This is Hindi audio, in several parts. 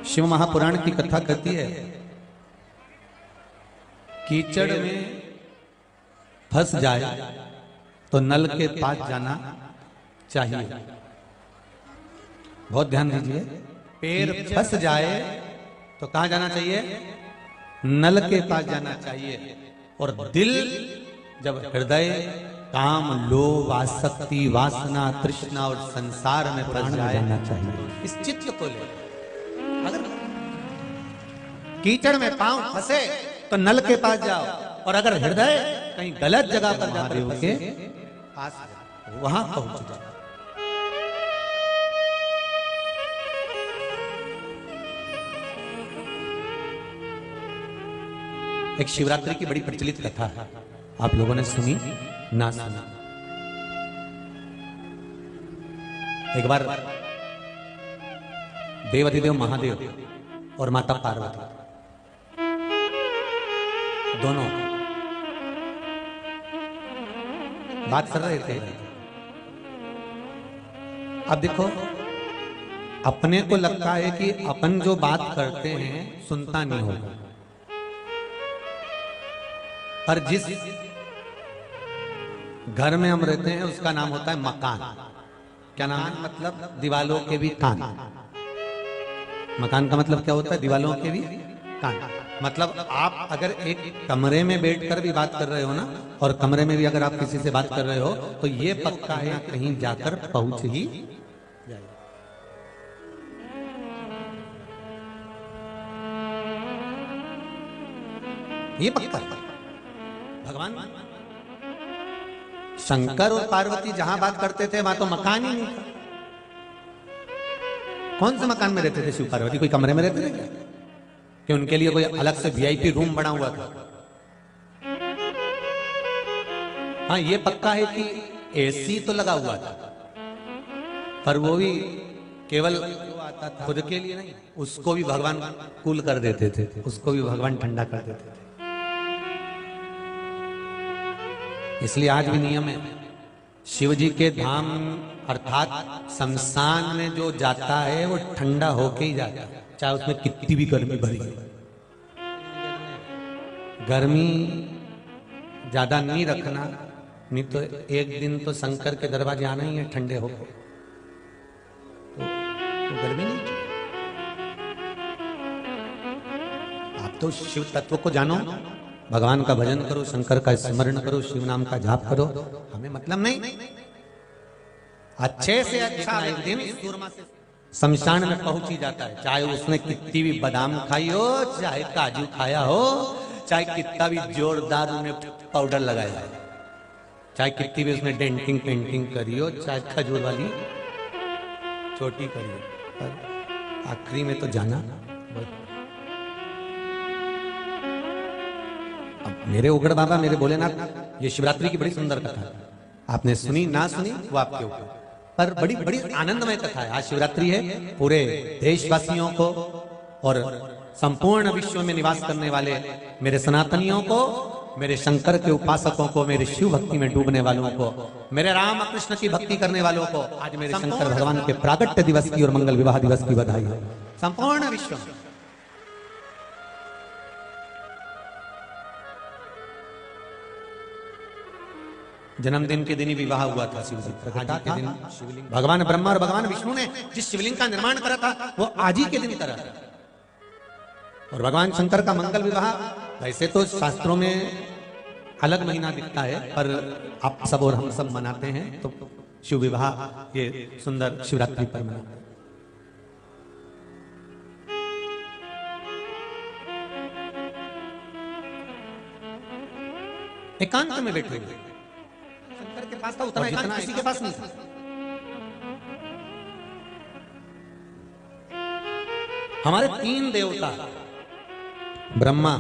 शिव महापुराण की कथा कहती है, कीचड़ में फंस जाए तो नल के पास जाना चाहिए। बहुत ध्यान दीजिए, पैर फंस जाए तो कहां जाना चाहिए? नल के पास जाना चाहिए। और दिल जब हृदय काम, लोभ, आसक्ति, वासना, तृष्णा और संसार में फंस जाना चाहिए। इस चित्त को ले, अगर कीचड़ में पांव फंसे तो नल के पास जाओ, और अगर हृदय कहीं गलत जगह पर जाकर फंसे पास वहां पहुंच जाओ। एक शिवरात्रि की बड़ी प्रचलित कथा है, आप लोगों ने सुनी ना सुना? एक बार देवाधिदेव महादेव और माता पार्वती दोनों बात कर रहे थे। अब देखो, अपने को लगता है कि अपन जो बात करते हैं सुनता नहीं होगा, पर जिस घर में हम रहते हैं उसका नाम होता है मकान। क्या नाम है? मतलब दीवालों के भी कान। मकान का मतलब क्या होता है? दीवालों के भी कान। मतलब आप अगर एक कमरे में बैठकर भी बात कर रहे हो ना, और कमरे में भी अगर आप किसी से बात कर रहे हो, तो ये पक्का है कहीं जाकर पहुंच ही जाए। ये पक्का है। भगवान शंकर और पार्वती जहां बात करते थे वहां तो मकान ही नहीं था। कौन से मकान में रहते थे शिव पार्वती? कोई कमरे में रहते थे क्या? कि उनके लिए कोई अलग से वीआईपी रूम बना हुआ था? हाँ, ये पक्का है कि एसी तो लगा हुआ था, पर वो भी केवल आता था खुद के लिए नहीं, उसको भी भगवान कूल कर देते थे, उसको भी भगवान ठंडा कर देते थे। इसलिए आज भी नियम है, शिव जी के धाम अर्थात शमशान में जो जाता है वो ठंडा होके ही जाता है, चाहे उसमें कितनी भी गर्मी भरी हो। गर्मी ज्यादा नहीं रखना, नहीं तो एक दिन तो शंकर के दरवाजे आना ही है ठंडे होकर, तो गर्मी नहीं। आप तो शिव तत्व को जानो, भगवान का भजन करो, शंकर का स्मरण करो, शिव नाम का जाप करो, हमें मतलब नहीं। अच्छे से अच्छा एक दिन शमशान में पहुंच ही जाता है, चाहे उसने कितनी भी बादाम खाई हो, चाहे काजू खाया हो, चाहे कितना भी जोरदार उन्हें पाउडर लगाया हो, चाहे कितनी भी उसने डेंटिंग पेंटिंग करी हो, चाहे खजूर वाली छोटी करी हो, पर आखिरी में तो जाना। अब मेरे उगड़ बाबा, मेरे भोलेनाथ, ये शिवरात्रि की बड़ी सुंदर कथा है, आपने सुनी ना सुनी वो आपके ऊपर, पर बड़ी बड़ी आनंदमय कथा है। आज शिवरात्रि है, पूरे देशवासियों को और संपूर्ण विश्व में निवास करने वाले मेरे सनातनियों को, मेरे शंकर के उपासकों को, मेरे शिव भक्ति में डूबने वालों को, मेरे राम कृष्ण की भक्ति करने वालों को आज मेरे शंकर भगवान के प्रागट्य दिवस की और मंगल विवाह दिवस की बधाई हो। संपूर्ण विश्व में जन्मदिन के दिन ही विवाह हुआ था शिव जी के दिन। भगवान ब्रह्मा और भगवान विष्णु ने जिस शिवलिंग का निर्माण करा था वो आज ही के दिन करा था। और भगवान शंकर का मंगल विवाह वैसे तो शास्त्रों में अलग महीना दिखता है, पर आप सब और हम सब मनाते हैं, तो शिव विवाह ये सुंदर शिवरात्रि पर मनाते हैं। एकांत में बैठे हुए शंकर के पास था उतना एकांत किसी के पास नहीं था। हमारे तीन देवता ब्रह्मा,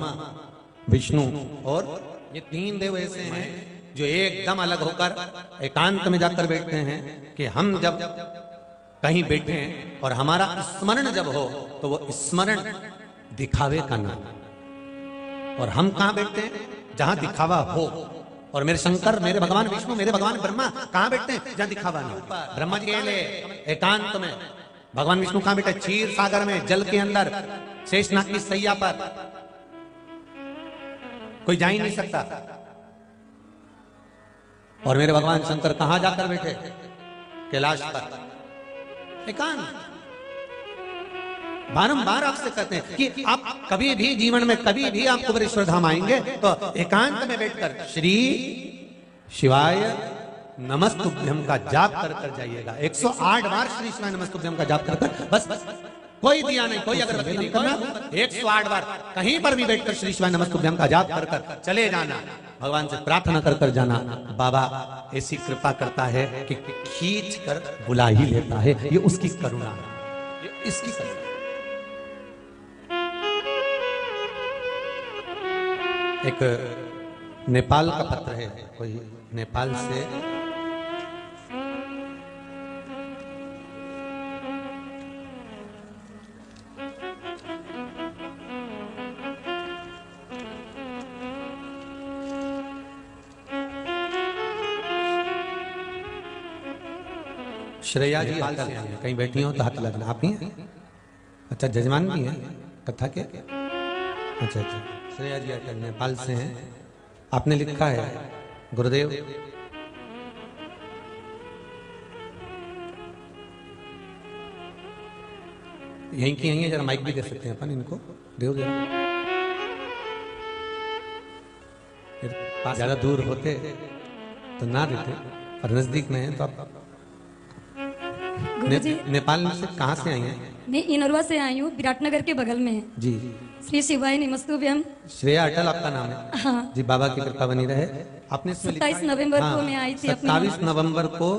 विष्णु और ये तीन देव ऐसे हैं जो एकदम अलग होकर एकांत में जाकर बैठते हैं कि हम जब कहीं बैठे हैं और हमारा स्मरण जब हो तो वो स्मरण दिखावे का नाम, और हम कहां बैठते हैं? जहां दिखावा हो। और मेरे शंकर, मेरे भगवान विष्णु, मेरे भगवान ब्रह्मा कहां बैठते हैं? जहां दिखावा नहीं। ब्रह्मा जी कहले एकांत में भगवान विष्णु कहां बैठे? क्षीर सागर में, जल के अंदर, शेषनाग की सैया पर, कोई जा ही नहीं सकता। और मेरे भगवान शंकर कहां जाकर बैठे? कैलाश पर एकांत। बारंबार आपसे कहते हैं कि आप कभी भी जीवन में कभी भी आप कुबेरेश्वर धाम आएंगे तो एकांत में बैठकर श्री शिवाय नमस्तुभ्यम का जाप कर कर जाइएगा। 108 बार श्री शिवाय नमस्तुभ्यम का जाप कर कर, बस कोई दिया नहीं, कोई अगरबत्ती नहीं करना, 108 बार कहीं पर भी बैठकर श्री शिवाय नमस्तुभ्यम का जाप कर कर चले जाना। भगवान से प्रार्थना कर कर जाना। बाबा ऐसी कृपा करता है कि खींच कर बुला ही लेता है। ये उसकी करुणा है, ये इसकी करुणा। एक नेपाल का पत्र है, कोई नेपाल से श्रेया जी हाल से हैं, कहीं बैठी हो तो हाथ लगना। आप ही हैं? अच्छा, जजमान भी हैं कथा के? अच्छा अच्छा, श्रेया जी अटल नेपाल से हैं। आपने लिखा है गुरुदेव, यहीं की यहीं है, जरा माइक भी दे सकते हैं अपन इनको, देव जरा। ज्यादा दूर होते तो ना देते, और नजदीक में है तो आप। नेपाल में से कहाँ से आई हैं? मैं इनोरवा से आई हूँ, विराटनगर के बगल में है जी। श्री शिवाय नमस्तुभ्यम। श्रेया अटल आपका नाम है? हाँ जी, बाबा की कृपा बनी रहे। आपने 27 नवंबर को मैं आई थी। 27 नवंबर को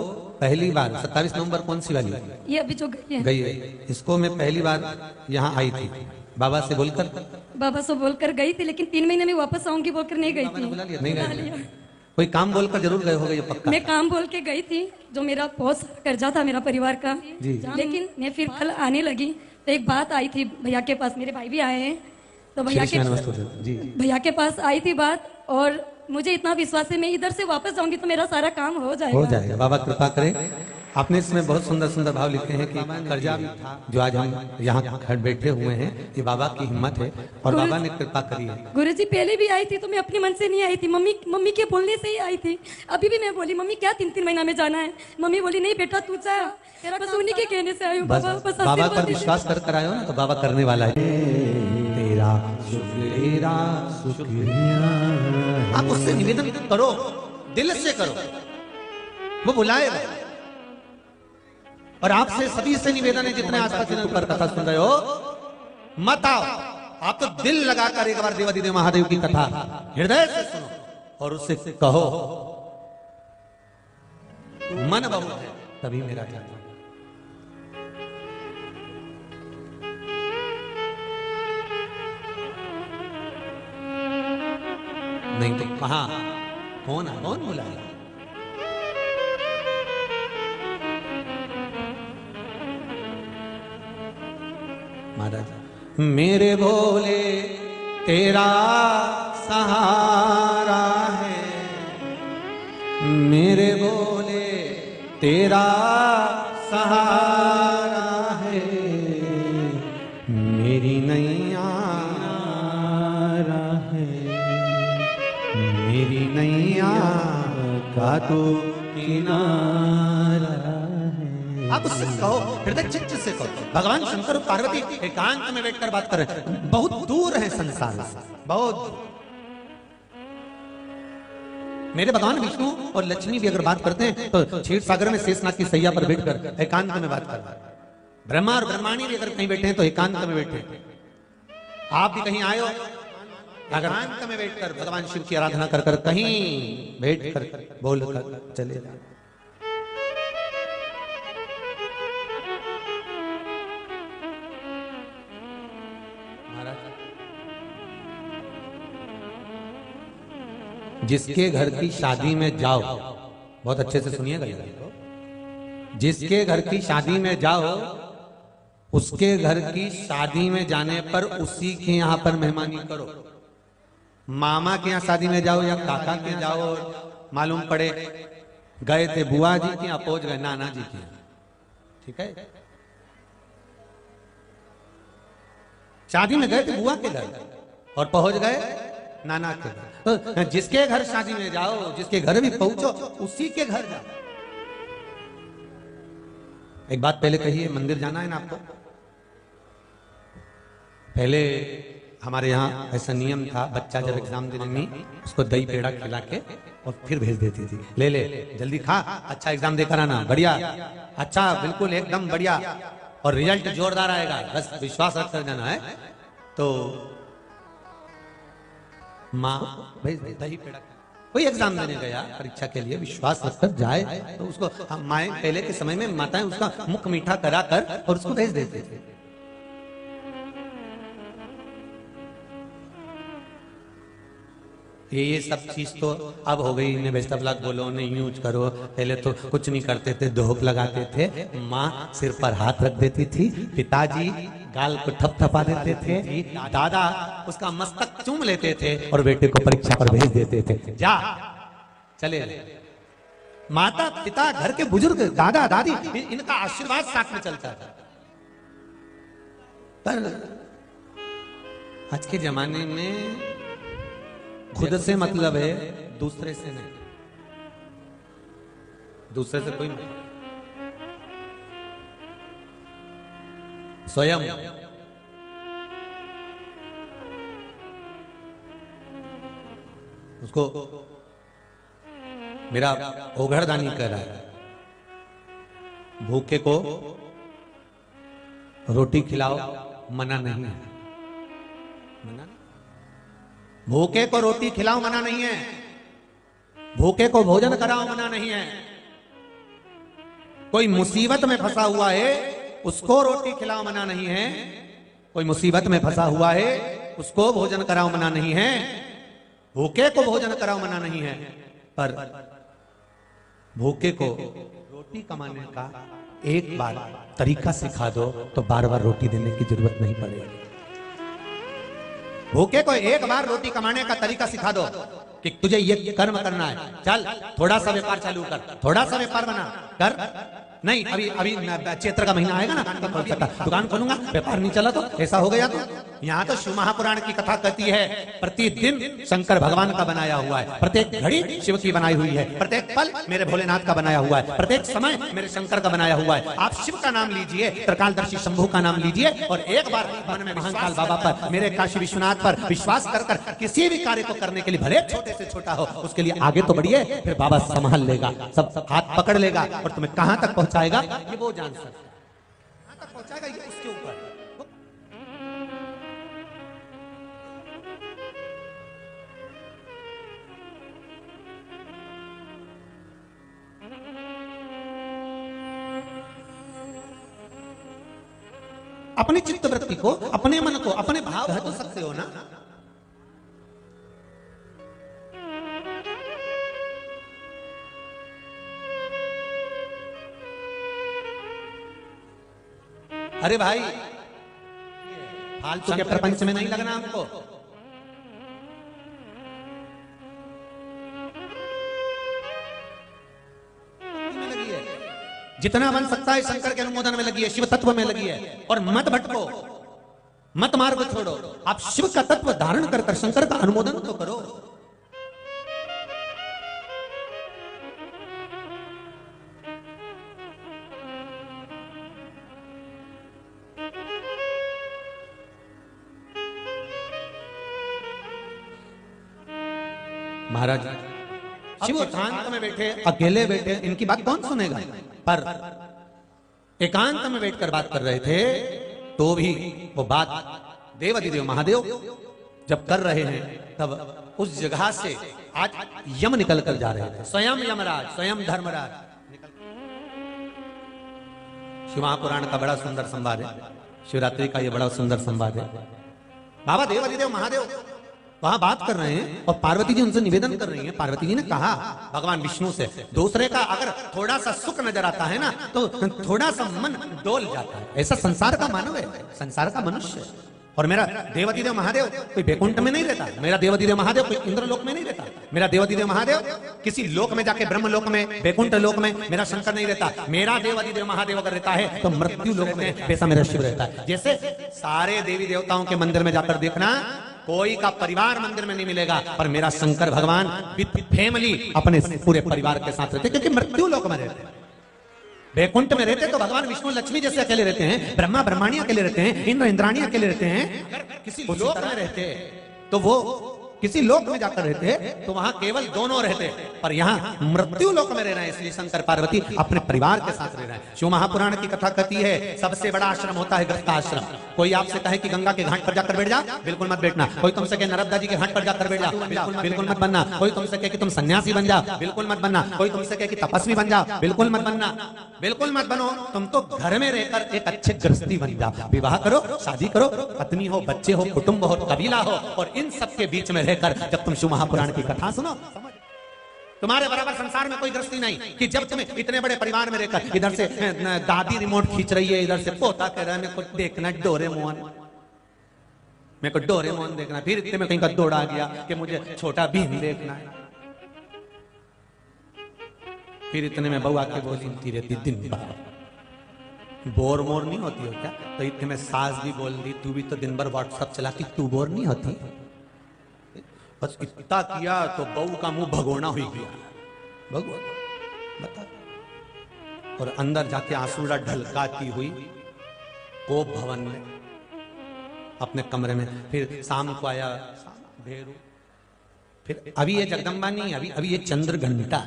पहली बार। 27 नवंबर कौन सी वाली? ये अभी जो गई है। गई है। इसको मैं पहली बार यहाँ आई थी बाबा से बोलकर। बाबा से बोलकर गई थी, लेकिन 3 महीने में वापस आऊंगी बोलकर नहीं गई थी। बुला लिया? नहीं गए। कोई काम बोलकर जरूर गए होगे, ये पक्का? मैं काम बोल के गई थी, जो मेरा बहुत सारा कर्जा था मेरा परिवार का। जी। लेकिन मैं फिर कल आने लगी तो एक बात आई थी भैया के पास, मेरे भाई भी आए हैं, तो भैया के पास आई थी बात, और मुझे इतना विश्वास है मैं इधर से वापस जाऊंगी तो मेरा सारा काम हो जाएगा। हो जाएगा, बाबा कृपा करे। आपने इसमें बहुत सुंदर सुंदर भाव लिखे हैं कि कर्जा जो आज हम यहाँ खड़े बैठे हुए हैं, ये बाबा की हिम्मत है और बाबा ने कृपा करी है। गुरुजी पहले भी आई थी तो मैं अपने मन से नहीं आई थी, मम्मी के बोलने से ही आई थी। अभी भी मैं बोली मम्मी क्या 3-3 महीना में जाना है? मम्मी बोली नहीं बेटा तू जा, बस उन्हीं के कहने से आई हूँ। बाबा पर विश्वास कर कर आए हो ना, तो बाबा करने वाला है। तेरा शुक्रिया। आप उससे निवेदन करो, दिल से करो, वो बुलाएगा। और आपसे सभी से निवेदन है, जितने आसपास पर कथा सुन रहे हो, मत आओ। आप तो दिल लगाकर एक बार देवादिदेव महादेव की कथा हृदय से सुनो और उससे कहो मन बहुत है तभी मेरा ध्यान। नहीं तो कहां कौन बुलाएगा? महाराज मेरे भोले तेरा सहारा है, मेरे भोले तेरा सहारा है, मेरी नैया है, मेरी नैया का तो किनारा है। आप उससे कहो, हृदय चित्त से कहो। भगवान शंकर और पार्वती एकांत में बैठकर बात कर रहे हैं, बहुत दूर है संसार से, बहुत दूर। मेरे भगवान विष्णु और लक्ष्मी भी अगर बात करते हैं तो क्षीर सागर में शेषनाग की सैया पर बैठकर एकांत में बात कर रहे हैं। ब्रह्मा और ब्रह्माणी भी अगर कहीं बैठे हैं तो एकांत में बैठे हैं। आप भी कहीं आए हो, अगर एकांत में बैठकर भगवान शिव की आराधना कर कर कहीं बैठ कर बोल कर चले जाए। जिसके घर की शादी में जाओ, बहुत अच्छे से सुनिएगा, जिसके घर की शादी में जाओ, उसके घर की शादी में जाने पर उसी के यहाँ पर मेहमानी करो। मामा के यहाँ शादी में जाओ या काका के जाओ, मालूम पड़े गए थे बुआ जी के यहाँ, पहुंच गए नाना जी के यहाँ, ठीक है, शादी में गए थे बुआ के घर और पहुंच गए नाना के घर। तो जिसके घर शादी में जाओ, जिसके घर भी पहुंचो, उसी के घर जाओ। एक बात पहले कहिए, मंदिर जाना है ना आपको? पहले हमारे यहाँ ऐसा नियम था, बच्चा जब एग्जाम देने में उसको दही पेड़ा खिला के और फिर भेज देती थी, ले ले जल्दी खा, अच्छा एग्जाम देकर आना, बढ़िया, अच्छा बिल्कुल एकदम बढ़िया, और रिजल्ट जोरदार आएगा, बस विश्वास रख कर जाना है। तो माँ भेज दे दही पेड़ा। कोई एग्जाम देने गया परीक्षा के लिए, विश्वास रखकर जाए तो उसको माएँ पहले के समय में माताएं उसका मुख मीठा करा कर और उसको भेज देते थे। ये सब चीज तो अब हो गई, इन्हें बेस्ट ब्लॉग बोलो, नहीं यूज करो। पहले तो कुछ नहीं करते थे, धोख लगाते थे, माँ सिर पर हाथ रख देती थी, पिताजी गाल को थपथपा देते थे, दादा उसका मस्तक चूम लेते थे और बेटे को परीक्षा पर भेज देते थे, जा चले। माता पिता, घर के बुजुर्ग, दादा दादी, इनका आशीर्वाद साथ में चलता था। पर आज के जमाने में खुद से मतलब है, दूसरे से नहीं। दूसरे से कोई नहीं, स्वयं। उसको मेरा ओघड़दानी कह रहा है, भूखे को रोटी खिलाओ, मना नहीं है, मना। भूखे को रोटी खिलाओ मना नहीं है, भूखे को भोजन कराओ मना नहीं है। कोई मुसीबत में फंसा हुआ है उसको रोटी खिलाओ मना नहीं है, कोई मुसीबत में फंसा हुआ है उसको भोजन कराओ मना नहीं है, भूखे को भोजन कराओ मना नहीं है। पर भूखे को रोटी कमाने का एक बार तरीका सिखा दो तो बार बार रोटी देने की जरूरत नहीं पड़ेगी। भूखे को एक बार रोटी कमाने का तरीका सिखा दो कि तुझे ये कर्म करना है, चल थोड़ा सा व्यापार चालू कर, थोड़ा सा व्यापार बना कर, नहीं अभी अभी चैत्र का महीना आएगा ना, दुकान खोलूंगा, व्यापार नहीं चला तो ऐसा हो गया। तो यहाँ तो शिव महापुराण की कथा कहती है, प्रतिदिन शंकर भगवान का बनाया हुआ है, प्रत्येक घड़ी शिव की बनाई हुई है, प्रत्येक पल मेरे भोलेनाथ का बनाया हुआ है, प्रत्येक समय मेरे शंकर का बनाया हुआ है। आप शिव का नाम लीजिए, त्रिकालदर्शी शंभू का नाम लीजिए और एक बार मन में महाकाल बाबा पर, मेरे काशी विश्वनाथ पर विश्वास कर कर किसी भी कार्य को करने के लिए, भले छोटे से छोटा हो, उसके लिए आगे तो बढ़िए, फिर बाबा संभाल लेगा, सब हाथ पकड़ लेगा और तुम्हें कहां तक पहुंचाएगा ये वो जान सकता है, कहां तक पहुंचाएगा ये उसके ऊपर। अपनी चित्त वृत्ति को, अपने मन को, अपने भाव को सकते हो ना। अरे भाई फालतू के प्रपंच में नहीं लगना हमको। लगी है जितना बन सकता है शंकर के अनुमोदन में लगी है, शिव तत्व में लगी है। और मत भटको, मत मार्ग छोड़ो, आप शिव का तत्व धारण कर कर शंकर का अनुमोदन तो करो। महाराज शिव एकांत में बैठे, अकेले बैठे, इनकी बात कौन सुनेगा? पर एकांत में बैठकर बात कर रहे थे तो भी वो बात देवाधिदेव महादेव जब कर रहे हैं तब उस जगह से आज यम निकल कर जा रहे थे, स्वयं यमराज, स्वयं धर्मराज। शिव महापुराण का बड़ा सुंदर संवाद है, शिवरात्रि का ये बड़ा सुंदर संवाद है। बाबा देवाधिदेव महादेव वहां बात कर रहे हैं और पार्वती जी उनसे निवेदन कर रही हैं। पार्वती जी ने कहा भगवान विष्णु से, दूसरे का अगर थोड़ा सा सुख नजर आता है ना तो थोड़ा सा मन डोल जाता है। ऐसा संसार का मानव है, संसार का मनुष्य। और मेरा देवाधिदेव महादेव कोई बैकुंठ में नहीं रहता, मेरा देवाधिदेव महादेव कोई इंद्रलोक में नहीं रहता, मेरा देवाधिदेव महादेव किसी लोक में जाके ब्रह्म लोक में बैकुंठ लोक में मेरा शंकर नहीं रहता। मेरा देवाधिदेव महादेव अगर रहता है तो मृत्यु लोक में वैसा मेरा शिव रहता है। जैसे सारे देवी देवताओं के मंदिर में जाकर देखना, कोई का परिवार मंदिर में नहीं मिलेगा, पर मेरा शंकर भगवान विद फैमिली अपने पूरे परिवार के साथ रहते, क्योंकि मृत्यु लोक में रहते हैं। बैकुंठ में रहते तो भगवान विष्णु लक्ष्मी जैसे अकेले रहते हैं, ब्रह्मा ब्रह्माणी अकेले रहते हैं, इंद्र इंद्राणी अकेले रहते हैं। अगर किसी लोक में रहते तो वो किसी लोक में जाकर रहते तो वहां केवल दोनों रहते, पर यहाँ मृत्यु लोक में रह रहे हैं, इसलिए शंकर पार्वती अपने परिवार के साथ रह रहे हैं। शिव महापुराण की कथा कहती है सबसे बड़ा आश्रम होता है गृहस्थाश्रम। कोई आपसे कहे कि गंगा के घाट पर जाकर बैठ जा, बिल्कुल मत बैठना। कोई तुमसे कहे नर्मदा जी के घाट पर जाकर बैठ जा, बिल्कुल मत बनना। कोई तुमसे कहे कि तुम सन्यासी बन जा, बिल्कुल मत बनना। कोई तुमसे कहे कि तपस्वी बन जा, बिल्कुल मत बनना, बिल्कुल मत बनो। तुम तो घर में रहकर एक अच्छे गृहस्थी बन जाओ, विवाह करो, शादी करो, पत्नी हो, बच्चे हो, कुटुंब हो, कबीला हो, और इन सबके बीच में रहकर जब तुम शिव महापुराण की कथा सुनो, तुम्हारे बराबर संसार में कोई गृहस्थी नहीं कि जब तुम्हें इतने बड़े परिवार में रहकर इधर से दादी रिमोट खींच रही है, इधर से पोता कह रहा है मेरे को देखना डोरेमोन, मेरे को डोरेमोन देखना, फिर इतने में कहीं का दौड़ आ गया कि मुझे छोटा भीम देखना है, फिर इतने में बउआ के बोलती रहती दिन भर, बोर मोर नहीं होती हो क्या? तो इतने में सास भी बोल दी तू भी तो दिन भर व्हाट्सएप चलाती, तू बोर नहीं होती? बस इतना किया तो बहू का मुंह भगोना हुई गया, भगवान बता। और अंदर जाके आंसुड़ा ढलकाती हुई कोप भवन में अपने कमरे में। फिर शाम को आया भेरू, फिर अभी ये जगदम्बा नहीं, अभी ये चंद्र घंटा।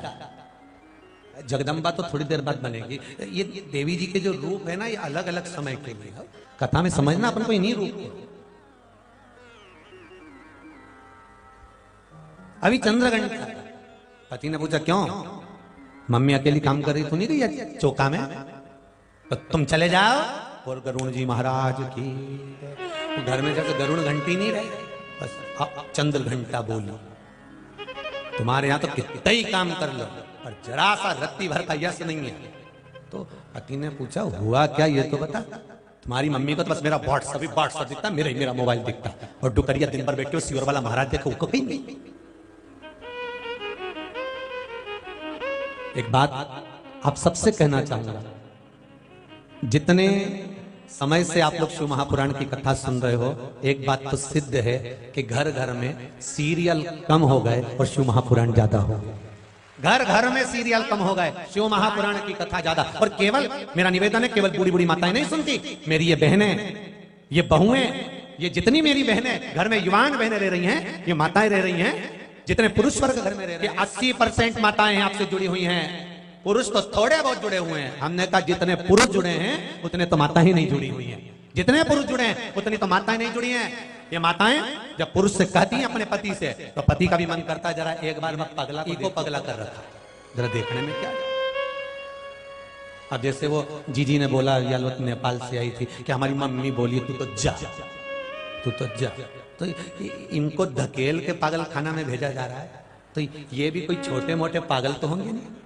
जगदम्बा तो थोड़ी देर बाद बनेगी। ये देवी जी के जो रूप है ना, ये अलग अलग समय के लिए कथा में समझना अपन को इन्हीं रूप। अभी चंद्र घंटा। पति ने पूछा क्यों? मम्मी अकेली काम कर रही, तू नहीं रही चौका में? तो तुम चले जाओ। और गरुण जी महाराज की घर में जाकर गरुण घंटी नहीं रही, बस चंद्र घंटा बोली। तुम्हारे यहाँ तो कितना ही काम कर लो, पर जरा सा रत्ती भर का यश नहीं है। तो पति ने पूछा हुआ क्या ये तो बता। तुम्हारी मम्मी को तो बस मेरा व्हाट्सएप दिखता, मेरा मोबाइल दिखता, और डुकरिया दिन भर बैठ के सियोर वाला महाराज देखो उसको कहीं नहीं। एक बात आप सबसे कहना चाहूंगा, जितने समय से आप लोग शिव महापुराण की कथा सुन रहे हो, एक बात तो सिद्ध है कि घर घर में सीरियल कम हो गए और शिव महापुराण ज्यादा हो गए। घर घर में सीरियल कम हो गए, शिव महापुराण की कथा ज्यादा। और केवल मेरा निवेदन है, केवल बूढ़ी बूढ़ी माताएं नहीं सुनती, मेरी ये बहनें, ये बहुएं, ये जितनी मेरी बहनें घर में युवान बहनें रह रही हैं, ये माताएं रह रही हैं, जितने पुरुष वर्ग घर में रह रहे हैं, 80% माताएं आपसे जुड़ी हुई हैं। पुरुष तो थोड़े बहुत जुड़े हुए हैं। हमने कहा जितने पुरुष जुड़े हैं उतने तो माता ही नहीं जुड़ी हुई हैं। जितने पुरुष जुड़े हैं उतनी तो माताएं नहीं जुड़ी हैं। ये माताएं जब पुरुष से कहती हैं अपने पति से, तो पति का भी मन करता है जरा एक बार मैं पगला को पगला कर रखा, जरा देखने में क्या है। अब जैसे वो जीजी ने बोला, या नेपाल से आई थी कि हमारी मम्मी बोली तू तो जा, तू तो जा। तो इनको धकेल के पागल खाना में भेजा जा रहा है, तो ये भी कोई छोटे मोटे पागल तो होंगे नहीं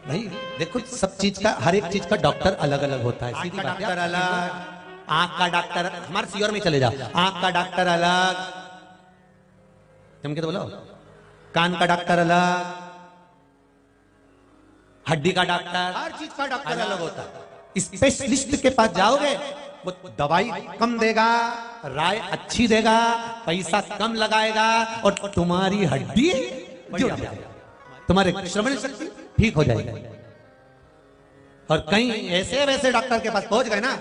भाई। देखो सब चीज का, हर एक चीज का डॉक्टर अलग अलग होता है। सीधी बात, डॉक्टर अलग, आंख का डॉक्टर, हमारे सियोर में चले जाओ, आंख का डॉक्टर अलग, तुम क्या तो बोलो, कान का डॉक्टर अलग, हड्डी का डॉक्टर, हर चीज का डॉक्टर अलग होता है। स्पेशलिस्ट के पास जाओगे वो दवाई कम देगा, राय अच्छी देगा, पैसा कम लगाएगा, और तुम्हारी हड्डी जुड़ जाएगी, तुम्हारे श्रवण शक्ति ठीक हो जाएगी। और कहीं ऐसे वैसे डॉक्टर के पास पहुंच गए ना,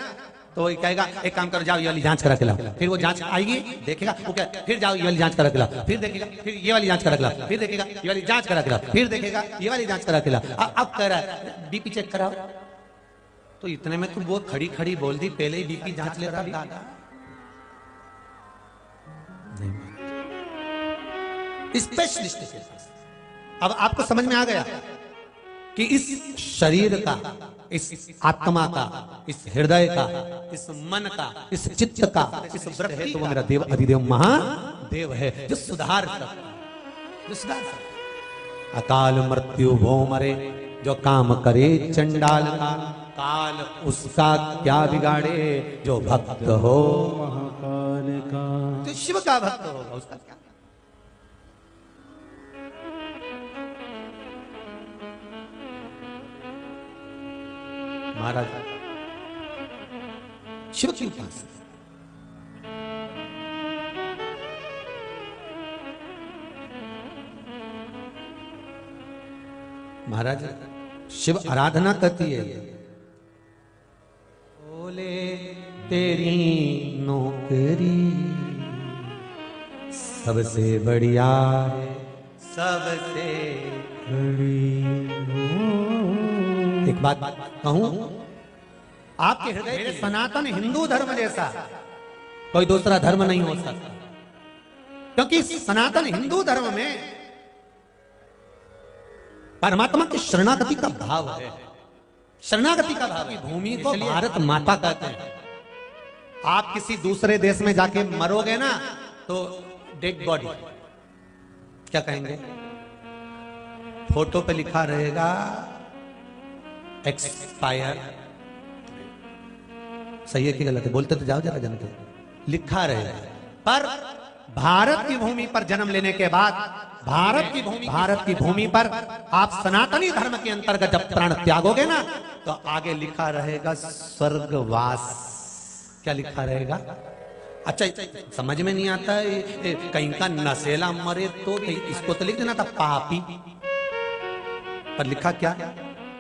तो वो कहेगा एक काम करो, जाओ ये वाली जांच करा के लाओ। फिर वो जांच आएगी, देखेगा, वो क्या, फिर जाओ ये वाली जांच करा के लाओ, फिर देखेगा, फिर ये वाली जांच करा के लाओ, फिर देखेगा ये वाली जांच करा के लाओ, फिर देखेगा ये वाली जांच करा के लाओ। अब कह रहा है बीपी चेक कराओ, तो इतने में तो वो खड़ी खड़ी बोल दी, पहले ही बीपी जांच ले रहा दादा। स्पेशलिस्ट के पास। अब आपको समझ में आ गया कि इस शरीर का, इस आत्मा का, इस हृदय का, इस मन का, इस चित्त का, इस वृत्ति, तो वो मेरा देव अधिदेव महादेव है जो सुधार सकता, जो सुधार सकता। अकाल मृत्यु भो मरे जो काम करे चंडाल का, काल उसका क्या बिगाड़े जो भक्त हो महाकाल का। तो शिव का भक्त होगा उसका क्या। महाराज शिव की उपासना महाराज शिव आराधना करती है। बोले तेरी नौकरी सबसे बढ़िया है, सबसे एक बात कहूं, आपके हृदय में सनातन हिंदू धर्म जैसा कोई दूसरा धर्म नहीं हो सकता, क्योंकि सनातन हिंदू धर्म में परमात्मा की शरणागति का भाव है। शरणागति का भाव है। भूमि को भारत माता कहते हैं। आप किसी दूसरे देश में जाके मरोगे ना तो डेड बॉडी क्या कहेंगे, फोटो पे लिखा रहेगा एक्सपायर। सही है कि गलत है, बोलते तो जाओ जरा जनते, लिखा रहेगा। पर भारत की भूमि पर जन्म लेने के बाद भारत की भूमि पर आप सनातनी धर्म के अंतर्गत जब प्राण त्यागोगे ना तो आगे लिखा रहेगा स्वर्गवास। क्या लिखा रहेगा? अच्छा समझ में नहीं आता कहीं का नशेला मरे तो इसको तो लिख देना था पापी, पर लिखा क्या?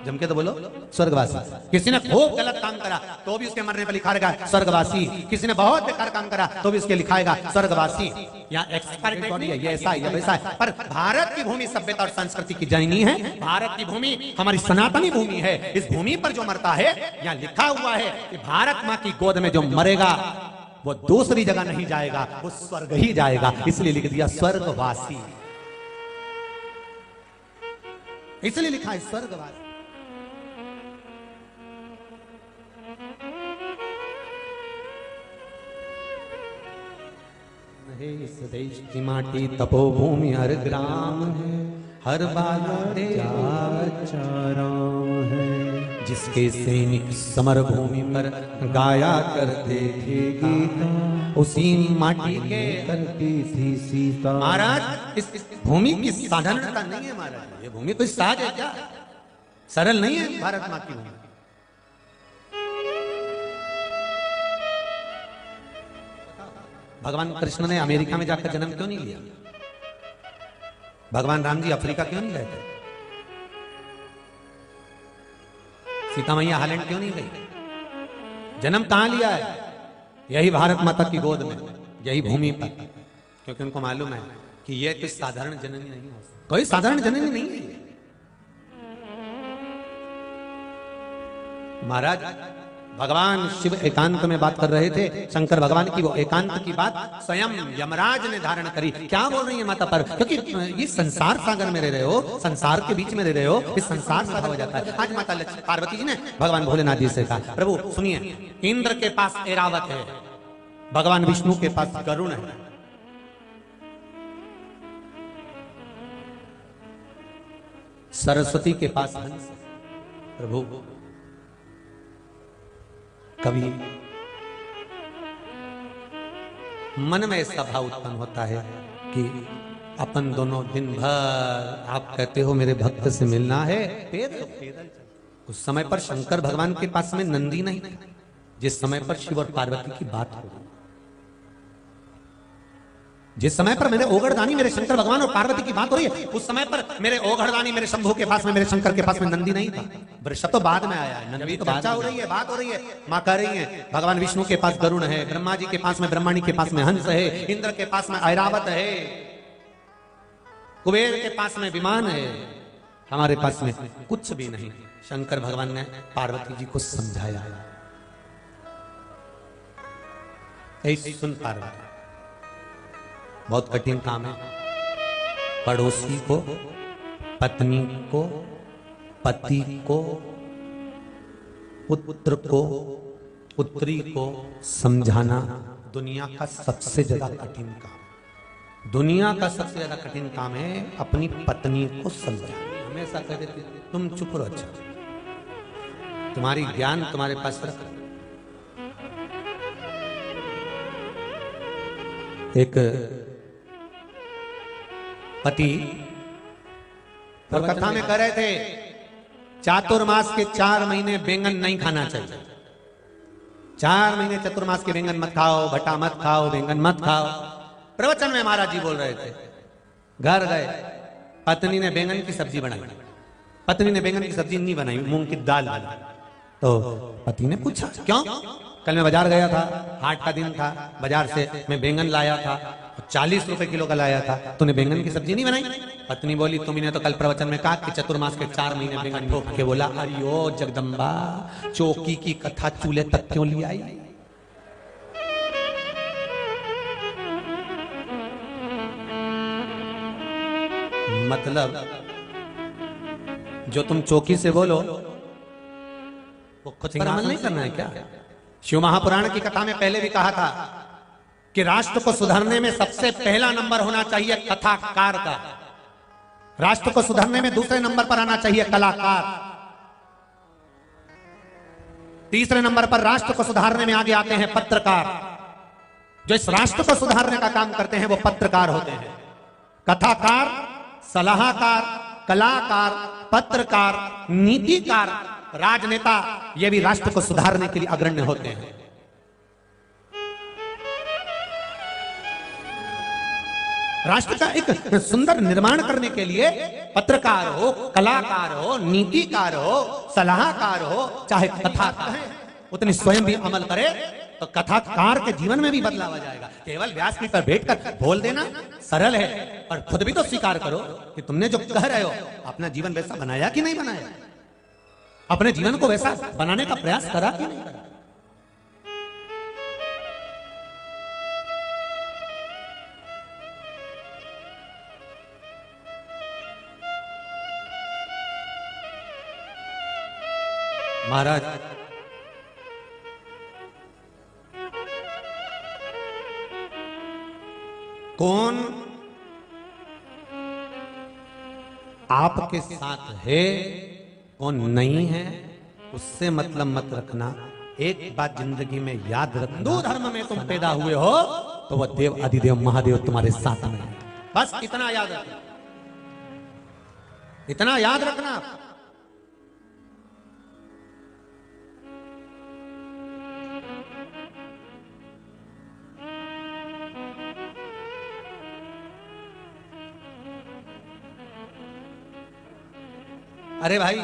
जम के तो बोलो स्वर्गवासी। किसी ने खूब गलत काम करा तो भी उसके मरने पर लिखा रहेगा स्वर्गवासी। किसी ने बहुत बेकार काम करा तो भी उसके लिखाएगा स्वर्गवासी। यहाँ एक्सपायर्ड बॉडी है, ये ऐसा है, ये वैसा है। पर भारत की भूमि सभ्यता और संस्कृति की जननी है। भारत की भूमि हमारी सनातनी भूमि है। इस भूमि पर जो मरता है, यहाँ लिखा हुआ है कि भारत माँ की गोद में जो मरेगा वो दूसरी जगह नहीं जाएगा, वो स्वर्ग ही जाएगा। इसलिए लिख दिया स्वर्गवासी, इसलिए लिखा है स्वर्गवासी। इस देश की माटी तपोभूमि हर ग्राम है, हर बाला चाराम है। जिसके सैनिक समर भूमि पर गाया करते थे गीता, उसी माटी के करती थी सीता। महाराज इस भूमि की साधारणता नहीं है महाराज, ये भूमि कोई साज है क्या? सरल नहीं है भारत माँ की भूमि। भगवान कृष्ण ने अमेरिका में जाकर जन्म क्यों नहीं लिया? भगवान राम जी अफ्रीका क्यों नहीं गए थे? सीता मैया हालैंड क्यों नहीं गई? जन्म कहां लिया है? यही भारत माता की गोद में, यही भूमि पर, क्योंकि उनको मालूम है कि यह कोई साधारण जननी नहीं हो सकती, कोई साधारण जननी नहीं है। महाराज भगवान शिव एकांत में बात कर रहे थे। शंकर भगवान की वो एकांत की बात स्वयं यमराज ने धारण करी। क्या बोल रही है माता पर? क्योंकि ये संसार सागर में रह रहे हो, संसार के बीच में रह रहे हो, इस संसार से हो जाता है। आज माता पार्वती जी ने भगवान भोलेनाथ जी से कहा, प्रभु सुनिए, इंद्र के पास ऐरावत है, भगवान विष्णु के पास गरुण है, सरस्वती के पास हंस। प्रभु कभी मन में ऐसा भाव उत्पन्न होता है कि अपन दोनों दिन भर, आप कहते हो मेरे भक्त से मिलना है, पैदल। उस समय पर शंकर भगवान के पास में नंदी नहीं था, जिस समय पर शिव और पार्वती की बात हो रही, जिस समय पर मेरे ओगढ़दानी मेरे शंकर भगवान और पार्वती की बात हो रही है, उस समय पर मेरे ओगढ़दानी मेरे शंभू के पास में, मेरे शंकर के पास में नंदी नहीं था। वृषभ तो बाद में आया है, नंदी तो चर्चा हो रही है, बात हो रही है, मां कह रही है भगवान विष्णु के पास गरुण है, ब्रह्मा जी के पास में, ब्रह्माणी के पास में हंस है, इंद्र के पास में ऐरावत है, कुबेर के पास में विमान है, हमारे पास में कुछ भी नहीं। शंकर भगवान ने पार्वती जी को समझाया, ऐसी सुन पार्वती, बहुत कठिन काम है। पड़ोसी को, पत्नी को, पति को, पुत्र को, पुत्री को समझाना दुनिया का सबसे ज्यादा कठिन काम। दुनिया का सबसे ज्यादा कठिन काम है अपनी पत्नी को समझाना। हमेशा कह देते तुम चुप रहो, अच्छा तुम्हारी ज्ञान तुम्हारे पास रख। एक पति और कथा में कह रहे थे चातुर्मास के 4 महीने बैंगन नहीं खाना चाहिए। 4 महीने चतुर्मास के बैंगन मत खाओ, भट्टा मत खाओ, बैंगन मत खाओ। प्रवचन में महाराज जी बोल रहे थे। घर गए, पत्नी ने बैंगन की सब्जी बनाई। पत्नी ने बैंगन की सब्जी नहीं बनाई, मूंग की दाल बनाई। तो पति ने पूछा क्यों? कल मैं बाजार गया था, हाट का दिन था, बाजार से मैं बैंगन लाया था, 40 रुपए किलो का लाया था, तूने बैंगन की सब्जी नहीं बनाई? पत्नी बोली तुमने तो कल प्रवचन में कहा कि चतुर्मास के 4 महीने बैंगन ठोक के बोला। अरियो जगदम्बा, चौकी की कथा चूल्हे तक क्यों ले आई? मतलब जो तुम चौकी से बोलो वो खुद पर अमल नहीं करना है क्या? शिव महापुराण की कथा में पहले भी कहा था कि राष्ट्र को सुधारने में सबसे पहला नंबर होना चाहिए कथाकार का। राष्ट्र को सुधारने में दूसरे नंबर पर आना चाहिए कलाकार। तीसरे नंबर पर राष्ट्र को सुधारने में आगे आते हैं पत्रकार। जो इस राष्ट्र को सुधारने का काम करते हैं वो पत्रकार होते हैं। कथाकार, सलाहकार, कलाकार, पत्रकार, नीतिकार, राजनेता, ये भी राष्ट्र को सुधारने के लिए अग्रणी होते हैं। राष्ट्र का एक सुंदर निर्माण करने के लिए पत्रकार हो, कलाकार हो, नीतिकार हो, सलाहकार हो, चाहे कथाकार है, उतनी स्वयं भी अमल करे तो कथाकार के जीवन में भी बदलाव आ जाएगा। केवल व्यासपीठ पर बैठकर बोल देना सरल है, और खुद भी तो स्वीकार करो कि तुमने जो कह रहे हो अपना जीवन वैसा बनाया कि नहीं बनाया, अपने जीवन को वैसा बनाने का प्रयास करा कि नहीं करा। महाराज कौन आपके साथ है कौन नहीं है उससे मतलब मत रखना। एक बात जिंदगी में याद रखना, हिंदू धर्म में तुम पैदा हुए हो तो वह देव अधिदेव महादेव तुम्हारे साथ में है। बस इतना याद रखना, इतना याद रखना। अरे भाई,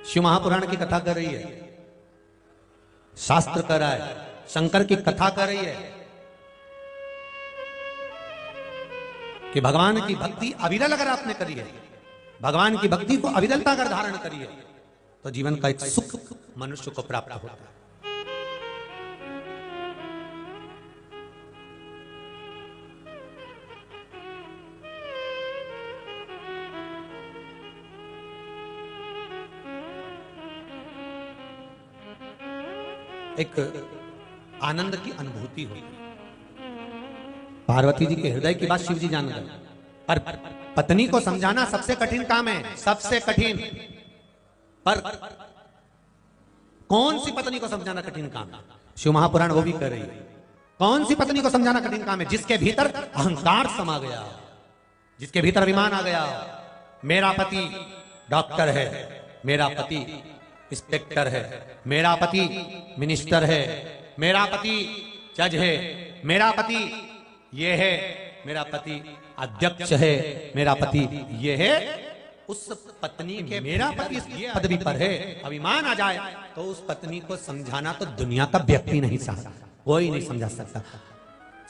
शिव महापुराण की कथा कर रही है, शास्त्र कर रहा है, शंकर की कथा कर रही है कि भगवान की भक्ति अविरल अगर आपने करी है, भगवान की भक्ति को अविरलता अगर धारण करी है तो जीवन का एक सुख मनुष्य को प्राप्त होता है। एक आनंद की अनुभूति हुई। पार्वती जी के हृदय की बात शिव जी जान गए, पर पत्नी को समझाना सबसे कठिन काम है, सबसे कठिन। पर कौन सी पत्नी को समझाना कठिन काम है? शिव महापुराण वो भी कर रही है। कौन सी पत्नी को समझाना कठिन काम है? जिसके भीतर अहंकार समा गया, जिसके भीतर अभिमान आ गया। मेरा पति डॉक्टर है, मेरा पति इंस्पेक्टर है, मेरा पति मिनिस्टर है, मेरा पति जज है, मेरा पति ये है, मेरा पति अध्यक्ष है, मेरा पति ये है। उस पत्नी के मेरा पति इस पदवी पर है अभिमान आ जाए तो उस पत्नी को समझाना तो दुनिया का व्यक्ति नहीं सकता, कोई नहीं समझा सकता।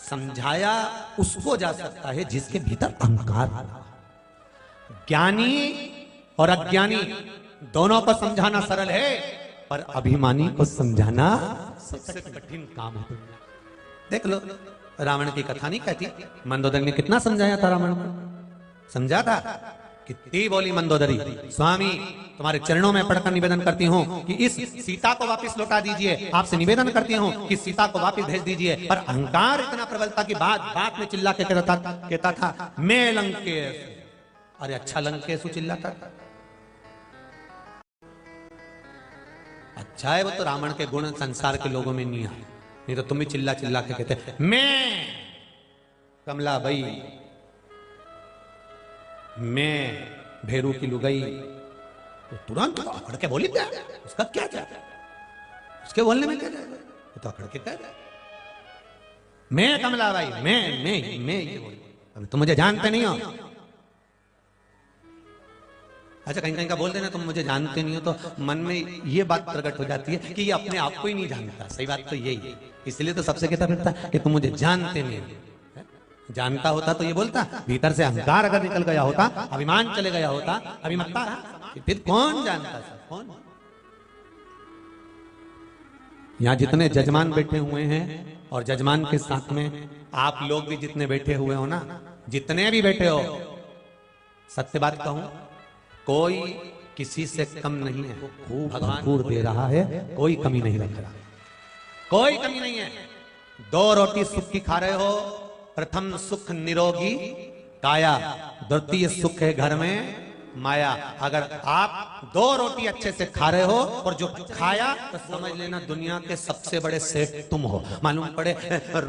समझाया उसको जा सकता है जिसके भीतर अहंकार। ज्ञानी और अज्ञानी दोनों को समझाना सरल है, पर अभिमानी को समझाना सबसे कठिन काम है। देख लो, रावण की कथा नहीं कहती मंदोदरी ने कितना समझाया था रावण को, समझा था। कितनी बोली मंदोदरी, स्वामी तुम्हारे चरणों में पड़कर निवेदन करती हूँ कि इस सीता को वापस लौटा दीजिए, आपसे निवेदन करती हूँ कि सीता को वापस भेज दीजिए। पर अहंकार इतना प्रबल था कि बात में चिल्ला के कहता था मैं लंकेश। अरे अच्छा लंकेश चिल्लाता था। अच्छा है वो तो रावण के गुण संसार के लोगों में नहीं आए, नहीं तो तुम भी चिल्ला चिल्ला के कहते मैं कमला बाई, मैं भेरू की लुगाई, तो तुरंत अकड़ के बोली क्या, उसका क्या जाता, उसके बोलने में क्या जाएगा, तो अकड़ के कह मैं कमला बाई, मैं ये बोली, अभी तुम मुझे जानते नहीं हो। अच्छा कहीं कहीं का बोल देना तुम मुझे जानते नहीं हो, तो मन में ये बात प्रकट हो जाती है कि ये अपने आप को ही नहीं जानता। सही बात तो यही है, इसलिए तो सबसे कहता फिरता कि तुम मुझे जानते नहीं हो। जानता होता तो ये बोलता, भीतर से अहंकार अगर निकल गया होता, अभिमान चले गया होता, अभिमत्ता, फिर कौन जानता था, कौन। यहां जितने जजमान बैठे हुए हैं और जजमान के साथ में आप लोग भी जितने बैठे हुए हो ना, जितने भी बैठे हो, सत्य बात कहूं, कोई किसी से कम नहीं है। भगवान भरपूर दे रहा है, कोई कमी नहीं रख रहा, कोई कमी नहीं है। 2 रोटी सुख की खा रहे हो, प्रथम सुख निरोगी काया, द्वितीय सुख है घर में माया। अगर आप 2 रोटी अच्छे से खा रहे हो और जो खाया, तो समझ लेना दुनिया के सबसे बड़े सेठ तुम हो। मालूम पड़े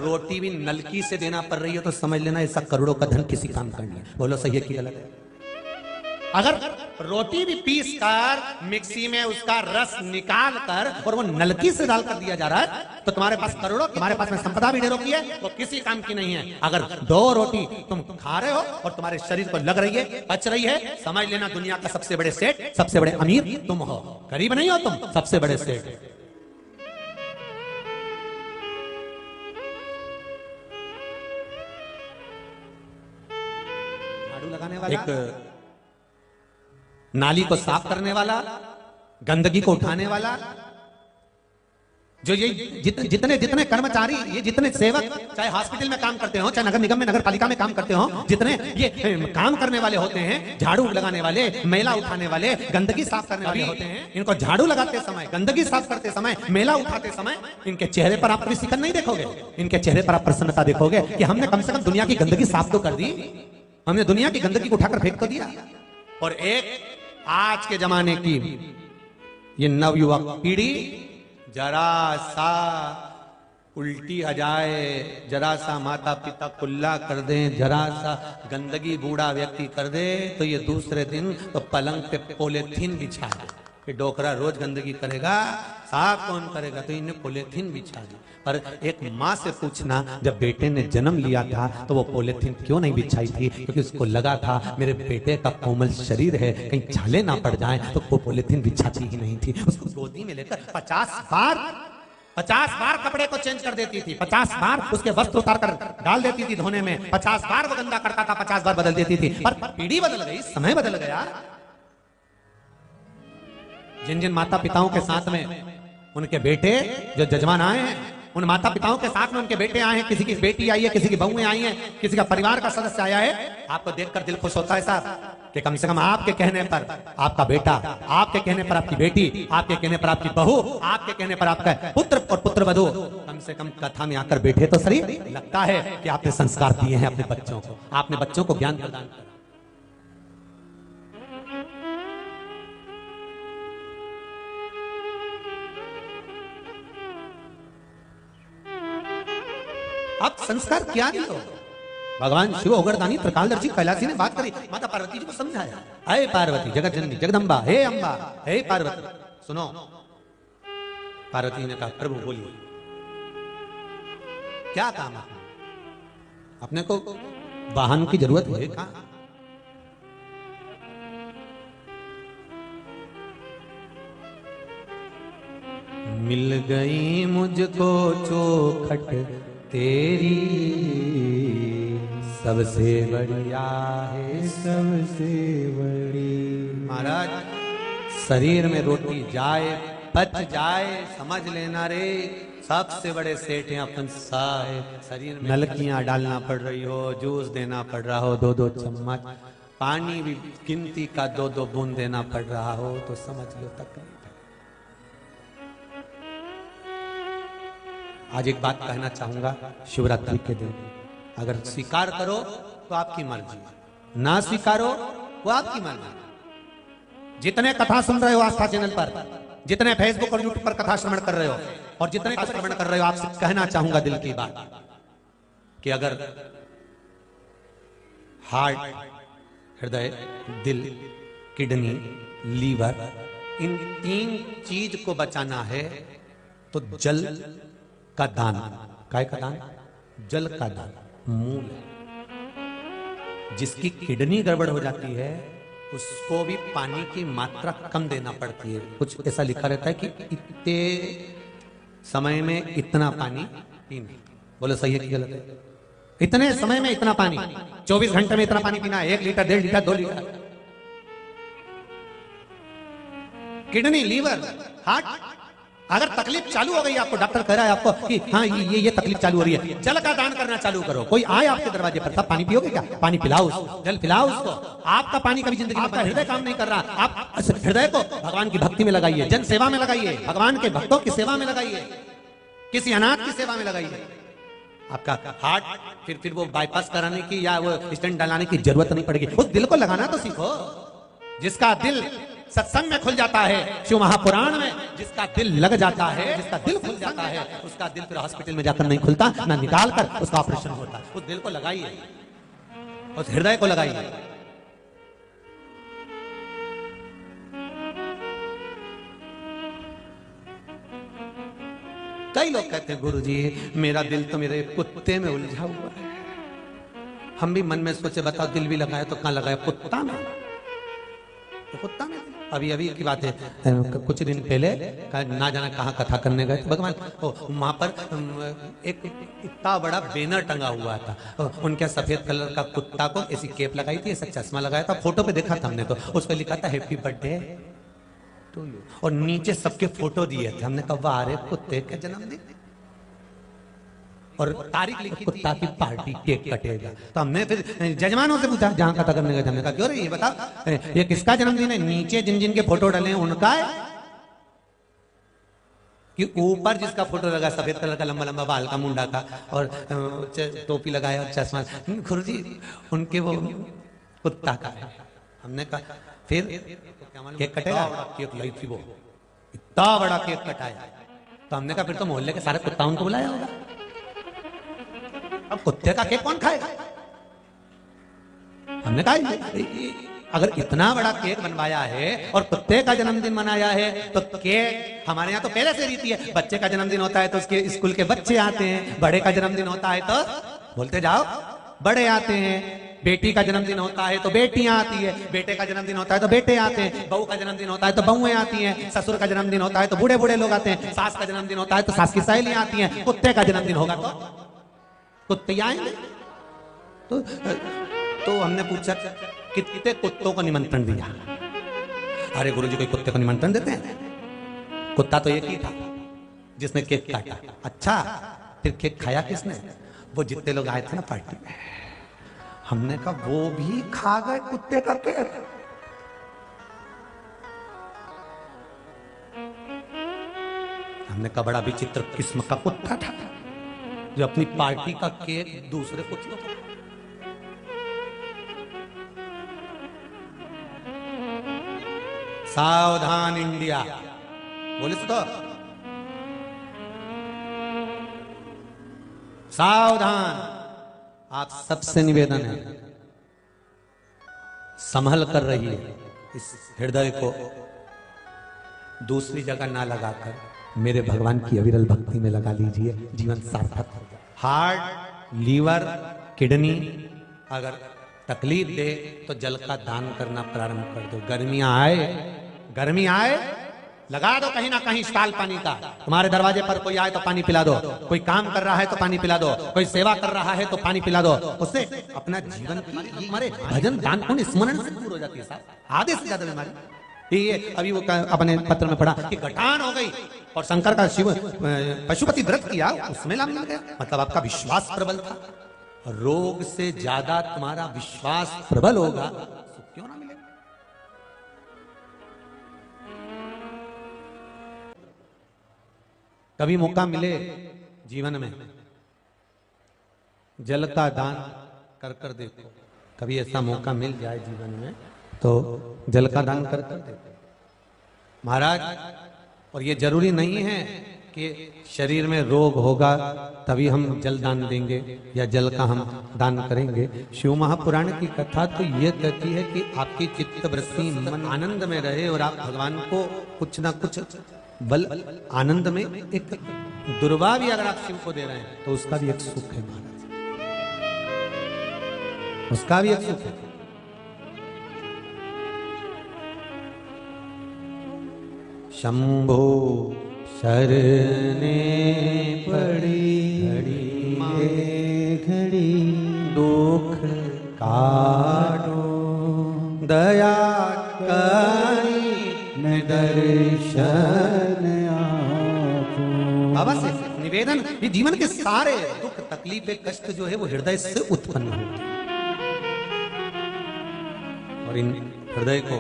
रोटी भी नलकी से देना पड़ रही है, तो समझ लेना ऐसा करोड़ों का धन किसी काम का नहीं है। बोलो सही है कि गलत है? अगर रोटी भी पीस कर मिक्सी में उसका रस निकाल कर और वो नलकी से डालकर दिया जा रहा है, तो तुम्हारे पास करोड़ों, तुम्हारे पास में संपदा भी ढेरों की है, वो किसी काम की नहीं है। अगर 2 रोटी तुम खा रहे हो और तुम्हारे शरीर को लग रही है, पच रही है, समझ लेना दुनिया का सबसे बड़े सेठ, सबसे बड़े अमीर तुम हो। गरीब नहीं हो तुम, सबसे बड़े सेठ। झाड़ू लगाने वाला, एक नाली को साफ करने वाला, गंदगी को उठाने वाला, जो ये जितने जितने कर्मचारी, ये जितने सेवक, चाहे हॉस्पिटल में काम करते हो, चाहे नगर निगम में, नगर पालिका में काम करते हो, जितने ये काम करने वाले होते हैं, झाड़ू लगाने वाले, मैला उठाने वाले, गंदगी साफ करने वाले होते हैं, इनको झाड़ू लगाते समय, गंदगी साफ करते समय, मैला उठाते समय, इनके चेहरे पर आप कोई शिकन नहीं देखोगे, इनके चेहरे पर आप प्रसन्नता देखोगे कि हमने कम से कम दुनिया की गंदगी साफ तो कर दी, हमने दुनिया की गंदगी को उठाकर फेंक तो दिया। और एक आज के जमाने की ये नवयुवक पीढ़ी, जरा सा उल्टी आ जाए, जरा सा माता पिता कुल्ला कर दें, जरा सा गंदगी बूढ़ा व्यक्ति कर दे, तो ये दूसरे दिन तो पलंग पे पॉलीथीन बिछा दे कि डोकरा रोज गंदगी करेगा, साफ कौन करेगा, तो इन्हें पॉलीथीन बिछा दी। पर एक माँ से पूछना, जब बेटे ने जन्म लिया था तो वो पॉलीथीन क्यों नहीं बिछाई थी? क्योंकि उसको लगा था मेरे बेटे का कोमल शरीर है, कहीं छाले ना पड़ जाएं, तो वो पॉलीथीन बिछाती ही नहीं थी। उसको गोदी में लेकर 50 बार कपड़े को चेंज कर देती थी, 50 बार उसके वस्त्र उतार कर डाल देती थी धोने में, 50 बार वो गंदा करता था, 50 बार बदल देती थी। पर पीढ़ी बदल गई, समय बदल गया। जिन जिन माता पिताओं के साथ में उनके बेटे जो जजमान आए हैं, उन माता पिताओं के साथ में उनके बेटे आए हैं, किसी की बेटी आई है, किसी की बहुएं आई हैं, किसी का परिवार का सदस्य आया है, आपको देखकर दिल खुश होता है साहब कि कम से कम आपके कहने पर आपका बेटा, आपके कहने पर आपकी बेटी, आपके कहने पर आपकी बहू, आपके कहने पर आपका पुत्र और पुत्रवधू कम से कम कथा में आकर बैठे तो सही लगता है कि आपने संस्कार दिए हैं अपने बच्चों को, आपने बच्चों को ज्ञान प्रदान किया। अब संस्कार क्या दियो? भगवान शिव ओगरदानी त्रिकालदर्शी कैलाशी ने बात करी, माता पार्वती जी को समझाया, हे पार्वती जगत जननी जगदम्बा, हे अम्बा, हे पार्वती सुनो। पार्वती ने कहा प्रभु बोलिए क्या काम है? अपने को वाहन की जरूरत है कहां? मिल गई मुझको चौखट तेरी, सबसे बढ़िया है सबसे बड़ी। महाराज शरीर में रोटी जाए पच जाए, समझ लेना रे सबसे बड़े सेठ हैं अपन साहे। शरीर में नलकियां डालना पड़ रही हो, जूस देना पड़ रहा हो 2-2 चम्मच, पानी भी गिनती का 2-2 बूंद देना पड़ रहा हो, तो समझ लो तकलीफ। आज एक बात कहना चाहूंगा, शिवरात्रि के दिन अगर स्वीकार करो तो आपकी मर्जी, ना स्वीकारो वो आपकी मर्जी। जितने कथा सुन रहे हो आस्था चैनल पर, जितने फेसबुक और यूट्यूब पर कथा श्रवण कर रहे हो और जितने कथा श्रवण कर रहे हो, आपसे कहना चाहूंगा दिल की बात कि अगर हार्ट, हृदय, दिल, किडनी, लीवर, इन 3 चीज को बचाना है तो जल का दान, काय का दान, जल का दान मूल है। जिसकी किडनी गड़बड़ हो जाती है उसको भी पानी की मात्रा कम देना पड़ती है। कुछ ऐसा लिखा रहता है कि इतने समय में इतना पानी पीना। बोलो सही है कि गलत है? इतने समय में इतना पानी, 24 घंटे में इतना पानी पीना, 1 litre, 1.5 litre, 2 litre. Kidney, liver, heart, अगर तकलीफ चालू हो गई, आपको डॉक्टर कह रहा है आपको कि हाँ ये तकलीफ चालू हो रही है, जल का दान करना चालू करो। कोई आए आपके दरवाजे पर, साहब पानी पियोगे क्या? पानी पिलाओ उसको, जल पिलाओ उसको। आपका पानी कभी जिंदगी में, आपका हृदय काम नहीं कर रहा, आप हृदय को भगवान की भक्ति में लगाइए, जन सेवा में लगाइए, भगवान के भक्तों की सेवा में लगाइए, किसी अनाथ की सेवा में लगाइए। आपका हार्ट फिर वो बाईपास कराने की या वो स्टेंट डालने की जरूरत नहीं पड़ेगी। उस दिल को लगाना तो सीखो। जिसका दिल सत्संग में खुल जाता है, शिव महापुराण में जिसका दिल लग जाता है, जिसका दिल खुल जाता है, उसका दिल फिर हॉस्पिटल में जाकर नहीं खुलता, ना निकाल कर उसका ऑपरेशन होता। उस दिल को लगाइए, उस हृदय को लगाइए। कई लोग कहते हैं गुरुजी मेरा दिल तो मेरे कुत्ते में उलझा हुआ है। हम भी मन में सोचे बताओ दिल भी लगाया तो कहां लगाया? कुत्ता में। तो कुत्ता में अभी की बात है, कुछ दिन पहले ना जाना कहाँ कथा करने गए तो भगवान वहां पर एक इतना बड़ा बैनर टंगा हुआ था। उनके सफेद कलर का कुत्ता को ऐसी केप लगाई थी, ऐसा चश्मा लगाया था। फोटो पे देखा था हमने, तो उस पर लिखा था हैप्पी बर्थडे टू यू, और नीचे सबके फोटो दिए थे। हमने कहा वाह रे कुत्ते का जन्मदिन, और तारीख लिखी, कुत्ता की पार्टी, केक कटेगा। तो हमने फिर जजमानों से पूछा जहां कथा करने गए, हमने कहा क्यों रे ये बता ये किसका जन्मदिन है? नीचे जिन जिन के फोटो डले हैं उनका है कि ऊपर जिसका फोटो लगा सफेद कलर का लंबा लंबा बाल का मुंडा का और टोपी लगाया और चश्मा, गुरुजी उनके वो कुत्ता का है। हमने कहा फिर केक कटेगा? केक लाई थी वो, इतना बड़ा केक कटाया। तो हमने कहा फिर तो मोहल्ले के सारे कुत्ताओं को बुलाया होगा, अब कुत्ते का केक कौन खाएगा? हमने कहा अगर इतना बड़ा केक बनवाया है और कुत्ते का जन्मदिन मनाया है तो केक, हमारे यहाँ तो पहले से रीति है, बच्चे का जन्मदिन होता है तो उसके स्कूल के बच्चे आते हैं, बड़े का जन्मदिन होता है तो बोलते जाओ बड़े आते हैं, बेटी का जन्मदिन होता है तो बेटियां आती है, बेटे का जन्मदिन होता है तो बेटे आते हैं, बहू का जन्मदिन होता है तो बहुएं आती हैं, ससुर का जन्मदिन होता है तो बूढ़े बूढ़े लोग आते हैं, सास का जन्मदिन होता है तो सास की सहेलियां आती हैं। कुत्ते का जन्मदिन होगा तो कुत्ते आएंगे। तो हमने पूछा कितने कुत्तों को निमंत्रण दिया? अरे गुरुजी कोई कुत्ते को निमंत्रण देते हैं? कुत्ता तो एक ही था जिसने केक काटा। अच्छा फिर केक खाया किसने? वो जितने लोग आए थे ना पार्टी में। हमने कहा वो भी खा गए कुत्ते का केक? हमने कहा बड़ा विचित्र किस्म का कुत्ता था जो अपनी पार्टी का केक दूसरे कुत्तों को। सावधान इंडिया, बोले तो सावधान। आप सबसे निवेदन है संभल कर रहिए, इस हृदय को दूसरी जगह ना लगाकर मेरे भगवान की अविरल भक्ति में लगा लीजिए, जीवन सार्थक हो जाए। हार्ट, लीवर, किडनी अगर तकलीफ दे तो जल का दान करना प्रारंभ कर दो। गर्मी आए लगा दो कहीं ना कहीं स्टॉल पानी का। तुम्हारे दरवाजे पर कोई आए तो पानी पिला दो, कोई काम कर रहा है तो पानी पिला दो, कोई सेवा कर रहा है तो पानी पिला दो। उससे अपना जीवन की हमारे भजन दान पुण्य स्मरण से दूर हो जाती है साहब, आधे से ज्यादा बीमारी। ये अभी वो अपने पत्र में पढ़ा कि घटान हो गई और शंकर का शिव पशुपति व्रत किया, उसमें लाभ मिल गया। मतलब आपका विश्वास प्रबल था। रोग से ज्यादा तुम्हारा विश्वास प्रबल होगा तो क्यों ना मिलेगा। कभी मौका मिले जीवन में जल का दान कर कर देखो। कभी ऐसा मौका मिल जाए जीवन में तो जल का दान कर कर देखो। महाराज और ये जरूरी नहीं है कि शरीर में रोग होगा तभी हम जल दान देंगे या जल का हम दान करेंगे। शिव महापुराण की कथा तो ये कहती है कि आपकी चित्त वृत्ति मन आनंद में रहे और आप भगवान को कुछ ना कुछ बल आनंद में एक दुर्वा भी अगर आप शिव को दे रहे हैं तो उसका भी एक सुख है महाराज, उसका भी एक सुख है। शंभो शरणे पड़ी घड़ी दुख काटो दया करी दर्शन आपो। बाबा से निवेदन, ये जीवन के सारे दुख तकलीफें कष्ट जो है वो हृदय से उत्पन्न होते हैं और इन हृदय को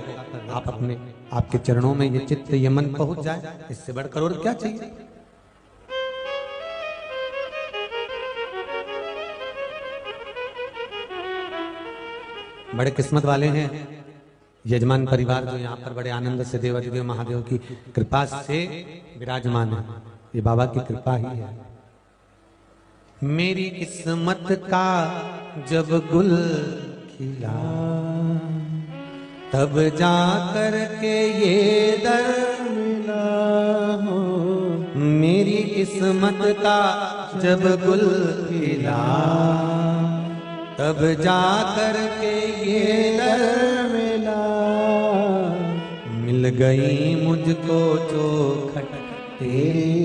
आप अपने आपके चरणों में ये चित्त ये मन पहुंच जाए, इससे बढ़कर और क्या चाहिए। बड़े किस्मत वाले हैं यजमान परिवार जो यहाँ पर बड़े आनंद से देवाधिदेव महादेव की कृपा से विराजमान है। ये बाबा की कृपा ही है। मेरी किस्मत का जब गुल खिला तब जा कर के ये दर मिला हो। मेरी किस्मत का जब गुल खिला तब जा कर के ये दर मिला। मिल गई मुझको चौखट तेरी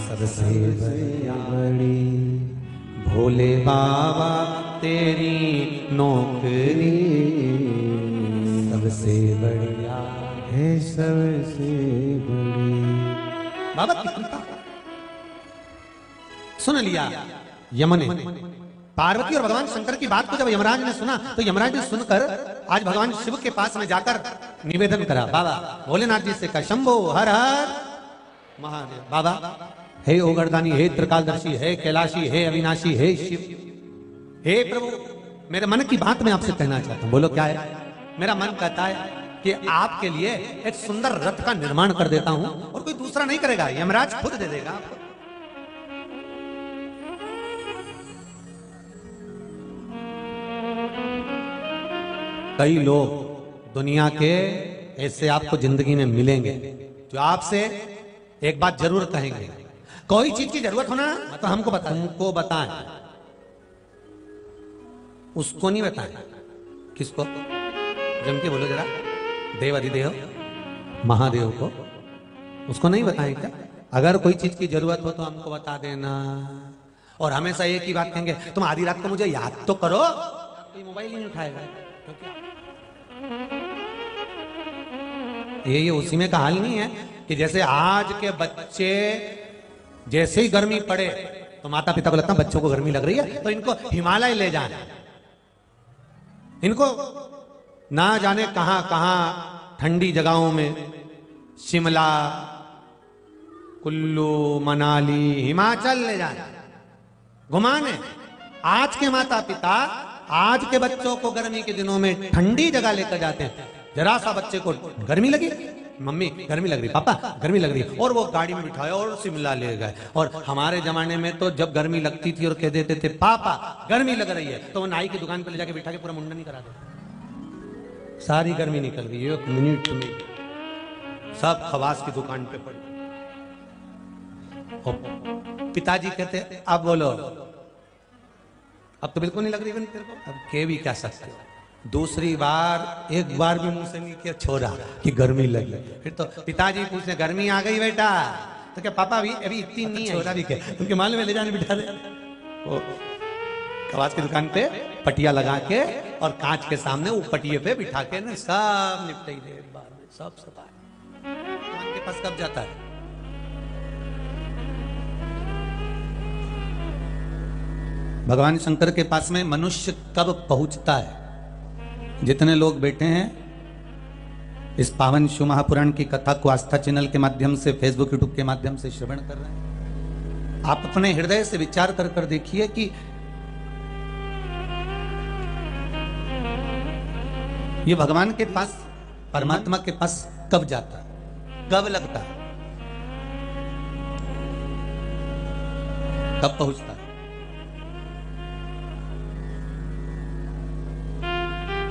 सबसे बड़ी भोले बाबा तेरी नौकरी सबसे बढ़िया है सबसे बड़ी। बाबा की कृपा सुन लिया यमन ने। पार्वती और भगवान शंकर की बात को जब यमराज ने सुना तो यमराज ने सुनकर आज भगवान शिव के पास में जाकर निवेदन करा। बाबा भोलेनाथ जी से कहा, शंभो हर हर महादेव। बाबा हे ओगरदानी, हे त्रिकालदर्शी, हे कैलाशी, हे अविनाशी, हे शिव, हे प्रभु, मेरे मन की बात मैं आपसे कहना चाहता हूं। बोलो क्या है? मेरा मन कहता है कि आपके लिए एक सुंदर रथ का निर्माण कर देता हूं और कोई दूसरा नहीं करेगा, यमराज खुद दे देगा आपको। कई लोग दुनिया के ऐसे आपको जिंदगी में मिलेंगे जो आपसे एक बात जरूर कहेंगे, कोई चीज की जरूरत होना तो हमको बताएं, हमको बताएं। उसको नहीं बताएं। किसको? जम के बोलो जरा, देव अधिदेव महादेव को। उसको नहीं बताएं क्या? अगर कोई चीज की जरूरत हो तो हमको बता देना। और हमेशा एक ही बात कहेंगे, तुम आधी रात को मुझे याद तो करो। कोई मोबाइल नहीं उठाएगा। ये उसी में का हाल नहीं है कि जैसे आज के बच्चे जैसे ही गर्मी पड़े तो माता पिता को लगता है बच्चों को गर्मी लग रही है तो इनको हिमालय ले जाए, इनको ना जाने कहां कहां ठंडी जगहों में, शिमला, कुल्लू, मनाली, हिमाचल ले जाए घुमाने। आज के माता पिता आज के बच्चों को गर्मी के दिनों में ठंडी जगह लेकर जाते हैं। जरा सा बच्चे को गर्मी लगी, मम्मी गर्मी लग रही, पापा गर्मी लग रही, और वो गाड़ी में बिठाया और शिमला ले गए। और हमारे जमाने में तो जब गर्मी लगती थी और कह देते थे पापा गर्मी लग रही है तो वो नाई की दुकान पर ले जाके बिठा के पूरा मुंडन नहीं करा देते। सारी गर्मी निकल गई, एक मिनट में सब खवास की दुकान पे पड़ी। पिताजी कहते अब बोलो, अब तो बिल्कुल नहीं लग रही तेरे को, अब के भी क्या सकते हो। दूसरी बार एक बार भी मुंह से नहीं किया छोड़ा कि गर्मी लगी। फिर तो पिताजी पूछने गर्मी आ गई बेटा, तो क्या पापा अभी इतनी नहीं है, छोड़ा भी क्या, उनके माल में ले जाने बिठा दे। वो कवास की दुकान पे पटिया लगा के और कांच के सामने वो पटिये पे बिठा के ना सब निपटाई दे, सब सफाई। दुकान के पास कब जाता है? भगवान शंकर के पास में मनुष्य कब पहुंचता है? जितने लोग बैठे हैं इस पावन शिव महापुराण की कथा को आस्था चैनल के माध्यम से, फेसबुक यूट्यूब के माध्यम से श्रवण कर रहे हैं, आप अपने हृदय से विचार कर कर देखिए कि ये भगवान के पास, परमात्मा के पास कब जाता है। कब लगता है, कब पहुंचता है?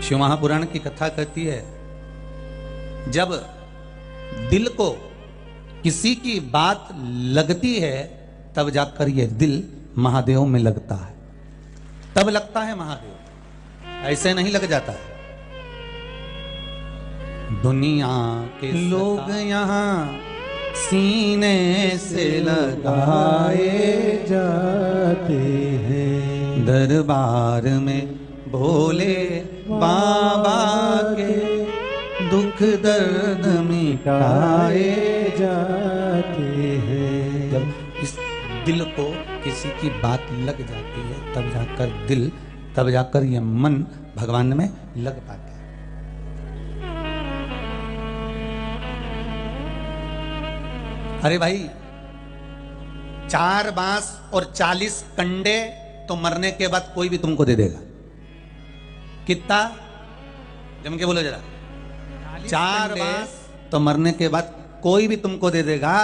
शिव महापुराण की कथा कहती है जब दिल को किसी की बात लगती है तब जाकर यह दिल महादेव में लगता है, तब लगता है महादेव, ऐसे नहीं लग जाता है। दुनिया के लोग यहाँ सीने से लगाए जाते हैं, दरबार में भोले बाबा के दुख दर्द मिटाए जाते हैं। जब इस दिल को किसी की बात लग जाती है तब जाकर यह मन भगवान में लग पाता है। अरे भाई 4 बांस और 40 कंडे तो मरने के बाद कोई भी तुमको दे देगा। कितना? जम के बोलो जरा। 4 बांस तो मरने के बाद कोई भी तुमको दे देगा,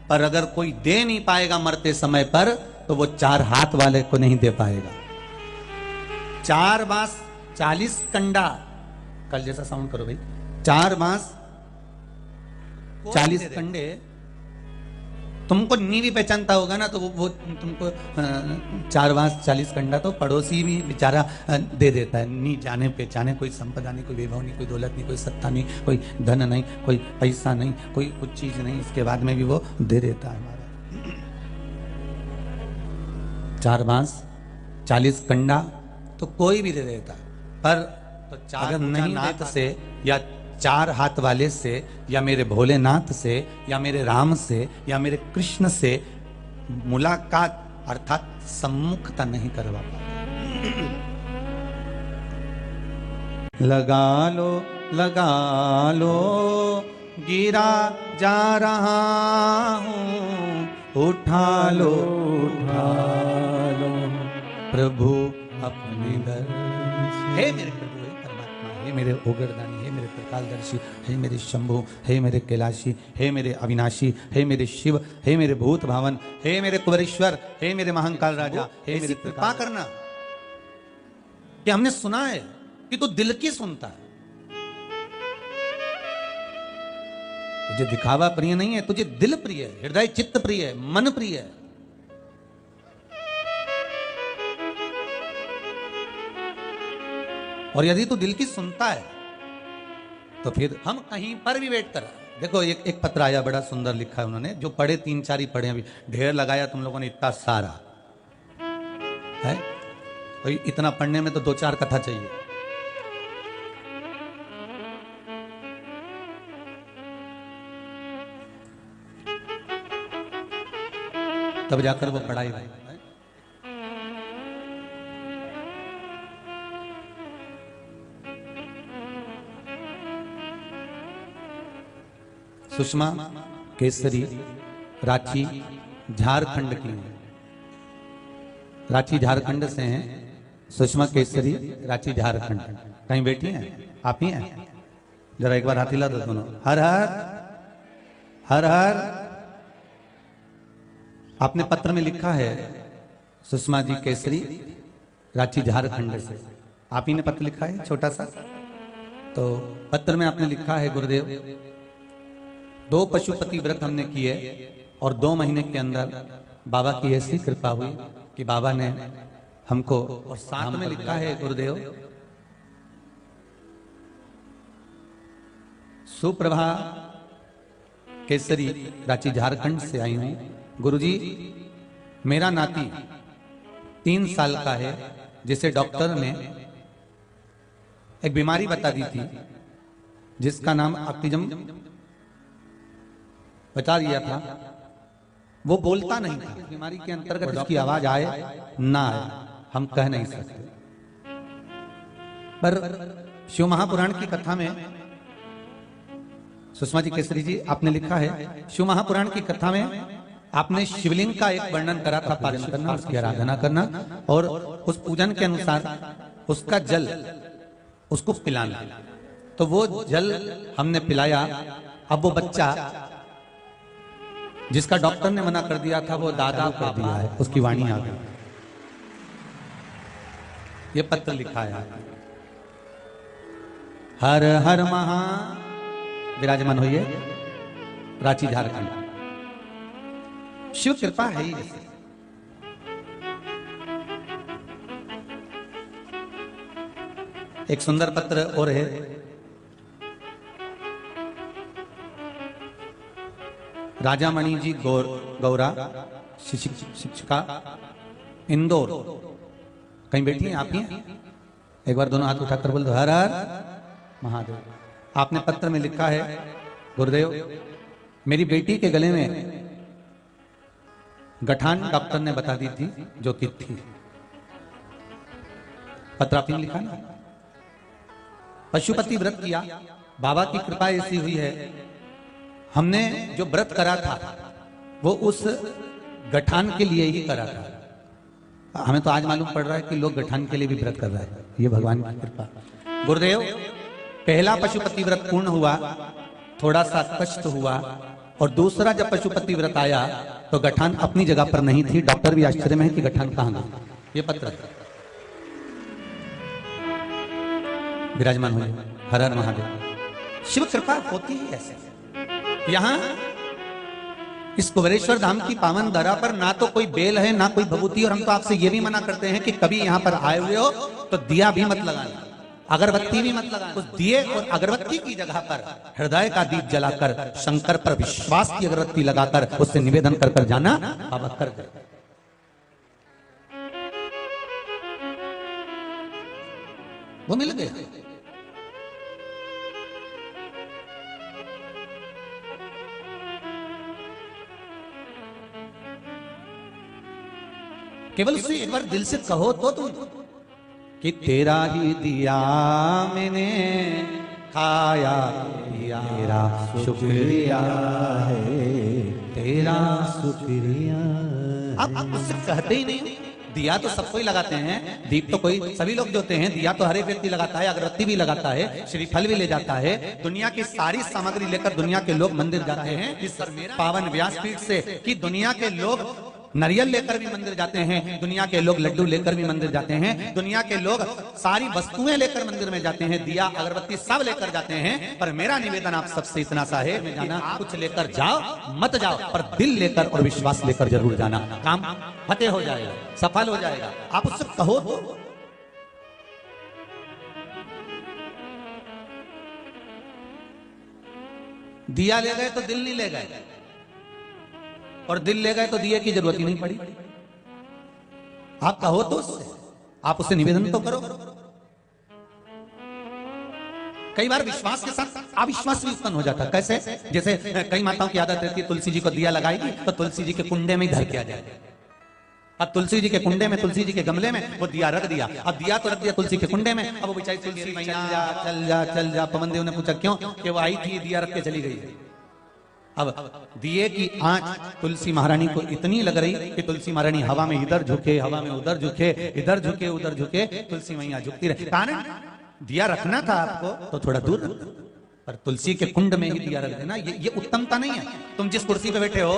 पर अगर कोई दे नहीं पाएगा मरते समय पर तो वो 4 हाथ वाले को नहीं दे पाएगा। 4 बांस 40 कंडा, कल जैसा साउंड करो भाई। 4 बांस 40 कंडे, तुमको नहीं भी पहचानता होगा ना तो वो तुमको 4 बांस 40 कंडा तो पड़ोसी भी बेचारा दे देता है। नहीं जाने पहचाने, कोई संपदा नहीं, कोई वैभव नहीं, कोई दौलत नहीं, कोई सत्ता नहीं, कोई धन नहीं, कोई पैसा नहीं, कोई कुछ चीज नहीं, इसके बाद में भी वो दे देता है हमारा। 4 बांस 40 कंडा तो कोई भी दे देता, पर तो 4 नहीं नाथ से या 4 हाथ वाले से या मेरे भोलेनाथ से या मेरे राम से या मेरे कृष्ण से मुलाकात अर्थात सम्मुखता नहीं करवा पाता। लगा लो गिरा जा रहा हूँ, उठा लो प्रभु अपने दर। हे मेरे प्रभु, हे परमात्मा, हे मेरे उगरदानी, हे मेरे त्रिकालदर्शी, हे मेरे शंभु, हे मेरे कैलाशी, हे मेरे अविनाशी, हे मेरे शिव, हे मेरे भूत भावन, हे मेरे कुबरेश्वर, हे मेरे महाकाल राजा, हे मेरी कृपा करना। कि हमने सुना है कि तू दिल की सुनता है, तुझे दिखावा प्रिय नहीं है, तुझे दिल प्रिय है, हृदय चित्त प्रिय है, मन प्रिय है। और यदि तू दिल की सुनता है तो फिर हम कहीं पर भी वेट कर। देखो एक पत्र आया, बड़ा सुंदर लिखा है उन्होंने, जो पढ़े 3-4 ही पढ़े, अभी ढेर लगाया तुम लोगों ने इतना सारा है, तो इतना पढ़ने में तो 2-4 कथा चाहिए। तब जाकर वो पढ़ाई हुई। सुषमा केसरी रांची झारखंड की है, रांची झारखंड से हैं। सुषमा केसरी रांची झारखंड। कहीं बैठी हैं? आप ही हैं? जरा एक बार हाथ हिला दो दोनों। हर हर हर हर। आपने पत्र में लिखा है सुषमा जी केसरी रांची झारखंड से, आप ही ने पत्र लिखा है छोटा सा। तो पत्र में आपने लिखा है, गुरुदेव 2 पशुपति व्रत हमने किए और 2 महीने के अंदर बाबा की ऐसी कृपा हुई कि बाबा ने हमको, और साथ में लिखा है गुरुदेव सुप्रभा केसरी रांची झारखंड से आई हूं। गुरुजी मेरा नाती 3 साल का है, जिसे डॉक्टर ने एक बीमारी बता दी थी जिसका नाम ऑटिज्म बता दिया था। वो बोलता नहीं था, बीमारी के अंतर्गत उसकी आवाज आए ना आए हम कह नहीं सकते। पर शिव महापुराण की कथा में सुषमा जी केसरी जी आपने लिखा है, शिव महापुराण की कथा में आपने शिवलिंग का एक वर्णन करा था, पूजन करना, उसकी आराधना करना और उस पूजन के अनुसार उसका जल उसको पिलाना। तो वो जल हमने पिलाया अब वो बच्चा जिसका डॉक्टर ने मना कर दिया था वो दादा कर दिया है, उसकी वाणी आ गई। ये पत्र लिखा है, हर हर महा, विराजमान होइए, रांची झारखंड। शिव कृपा है ही ऐसी। एक सुंदर पत्र और है, राजामणि जी गौरा शिक्षिका इंदौर, कहीं बैठी हैं आप ही? एक बार दोनों हाथ उठाकर बोल दो, हर हर महादेव। आपने पत्र में लिखा है, गुरुदेव मेरी बेटी के गले में गठान डॉक्टर ने बता दी थी जो कि थी। पत्र आपने लिखा ना, पशुपति व्रत किया, बाबा की कृपा ऐसी हुई है, हमने जो व्रत करा था वो उस गठान के लिए ही करा था। हमें तो आज मालूम पड़ रहा है कि लोग गठान के लिए भी व्रत कर रहे हैं, ये भगवान की कृपा। गुरुदेव पहला पशुपति व्रत पूर्ण हुआ, थोड़ा सा कष्ट हुआ, और दूसरा जब पशुपति व्रत आया तो गठान अपनी जगह पर नहीं थी। डॉक्टर भी आश्चर्य में है कि गठान कहां गई। ये पत्र विराजमान हुए, हर हर महादेव। शिव कृपा होती ही ऐसे। यहां इस कुबेरेश्वर धाम की पावन धरा पर ना तो कोई बेल है ना कोई भभूति, और हम तो आपसे ये भी मना करते हैं कि कभी यहां पर आए हुए हो तो दिया भी मत लगाना, अगरबत्ती भी मत लगाना। उस दिए और अगरबत्ती की जगह पर हृदय का दीप जलाकर शंकर पर विश्वास की अगरबत्ती लगाकर उससे निवेदन कर कर जाना, बाबा कर दे। वो मिल गया। केवल उससे एक बार दिल से कहो तो तुम कि तेरा ही दिया मैंने खाया, तेरा शुक्रिया है, तेरा शुक्रिया। आप उससे कहते ही नहीं। दिया तो सबको ही लगाते हैं, दीप तो कोई सभी लोग जोते हैं, दिया तो हर एक व्यक्ति लगाता है, अगरबत्ती भी लगाता है, श्रीफल भी ले जाता है। दुनिया की सारी सामग्री लेकर दुनिया के लोग मंदिर जाते हैं इस पावन व्यासपीठ से, कि दुनिया के लोग नारियल लेकर भी मंदिर जाते हैं, दुनिया के लोग लड्डू लेकर भी मंदिर जाते हैं, दुनिया के लोग सारी वस्तुएं लेकर मंदिर में जाते हैं, दिया अगरबत्ती सब लेकर जाते हैं। पर मेरा निवेदन आप सबसे इतना सा है, मैं जाना कुछ लेकर जाओ मत जाओ, पर दिल लेकर और विश्वास लेकर जरूर जाना, काम फतेह हो जाएगा, सफल हो जाएगा। आप उससे कहो तो दिया ले गए तो दिल नहीं ले गए, और दिल ले गए तो दिए की जरूरत ही नहीं पड़ी। आप कहो तो उससे, आप उससे निवेदन तो करो। कई बार विश्वास के साथ अविश्वास भी उत्पन्न हो जाता है। कैसे? जैसे कई माताओं की आदत रहती है, तुलसी जी को दिया लगाएगी तो तुलसी जी के कुंडे में ही धर के आ जाएगा। अब तुलसी जी के कुंडे में, तुलसी जी के गमले में वो दिया रख दिया, अब दिया तो रख दिया तुलसी के कुंडे में। अब वो बेचारी तुलसी मैया चल जा। पवन देव ने पूछा क्यों? कि वो आई थी दिया रख के चली गई। अब दिए की आंच तुलसी महारानी को इतनी लग रही कि तुलसी महारानी हवा में इधर झुके, हवा में उधर झुके, इधर झुके उधर झुके, तुलसी मैया झुकती रही। कारण दिया रखना था आपको तो थोड़ा दूर, पर तुलसी के कुंड में ही दिया रख देना, ये उत्तमता नहीं है। तुम जिस कुर्सी पे बैठे हो,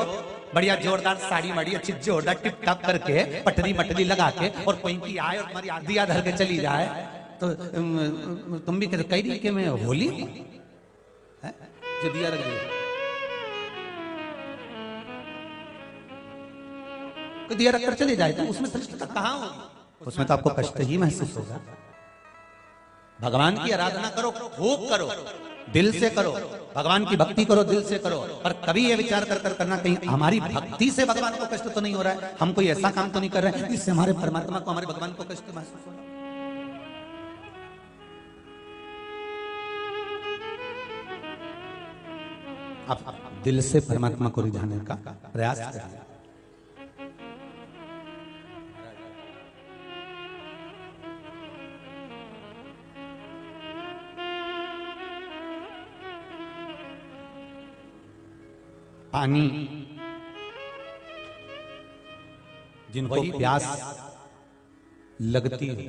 बढ़िया जोरदार साड़ी माड़ी अच्छी जोरदार टिप टाप करके पटरी मटरी लगा के, और कोई की आए और तुम्हारी दिया धर के चली जाए तो तुम भी कहते कई तरीके में होली है जो दिया रख दिया। दिया रखकर चले जाए तो उसमें सृष्टता कहां होगी? उसमें तो आपको कष्ट ही महसूस होगा। भगवान की आराधना करो, खूब करो, दिल से करो, भगवान की भक्ति करो, दिल से करो, पर कभी ये विचार कर करना कहीं हमारी भक्ति से भगवान को कष्ट तो नहीं हो रहा है, हम कोई ऐसा काम तो नहीं कर रहे हैं जिससे हमारे परमात्मा को, हमारे भगवान को कष्ट महसूस हो रहा है। आप दिल से परमात्मा को रिझाने का प्रयास करिए। पानी जिनको प्यास लगती है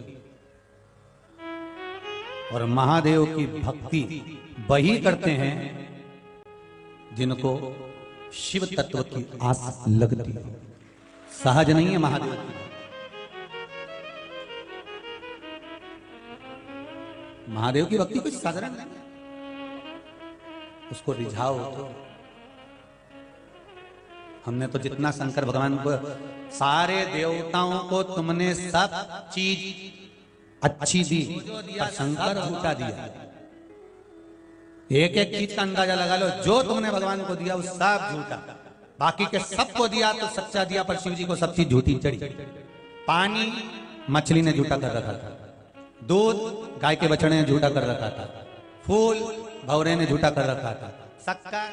और महादेव की भक्ति वही करते हैं जिनको शिव तत्व की आस लगती है। सहज नहीं है महादेव की। महादेव की भक्ति कुछ साधारण नहीं, उसको रिझाओ तो। हमने तो जितना शंकर भगवान को, सारे देवताओं को तुमने सब चीज अच्छी दी, पर शंकर झूठा दिया। एक एक चीज का अंदाजा लगा लो, जो तुमने भगवान को दिया वो सब झूठा, बाकी के सबको दिया तो सच्चा दिया, पर शिव जी को सब चीज झूठी चढ़ी। पानी मछली ने झूठा कर रखा था, दूध गाय के बछड़े ने झूठा कर रखा था, फूल भौरे ने झूठा कर रखा था, शक्कर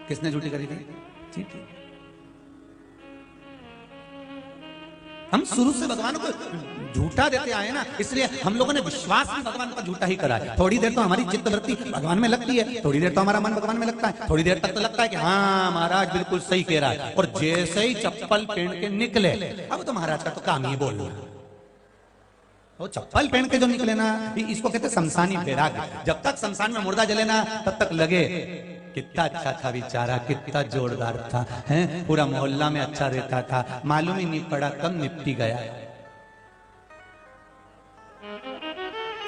किसने झूठी करी थी? चींटी। हम शुरू से भगवान को झूठा देते आए ना, इसलिए हम लोगों ने विश्वास भी भगवान का झूठा ही करा है। थोड़ी देर तो हमारी चित्त वृत्ति भगवान में लगती है, थोड़ी देर तो हमारा मन भगवान में लगता है, थोड़ी देर तक तो लगता है कि हाँ महाराज बिल्कुल सही कह रहा है, और जैसे ही चप्पल पहन के निकले, अब तो महाराज का तो काम ही बोलना। वो चप्पल पहन के जो निकले ना, इसको कहते शमशानी वैराग्य। जब तक शमशान में मुर्दा जले ना, तब तक लगे कितना अच्छा था बेचारा, कितना जोरदार था, हैं? पूरा मोहल्ला में अच्छा रहता था, मालूम ही नहीं पड़ा कब निपटी गया।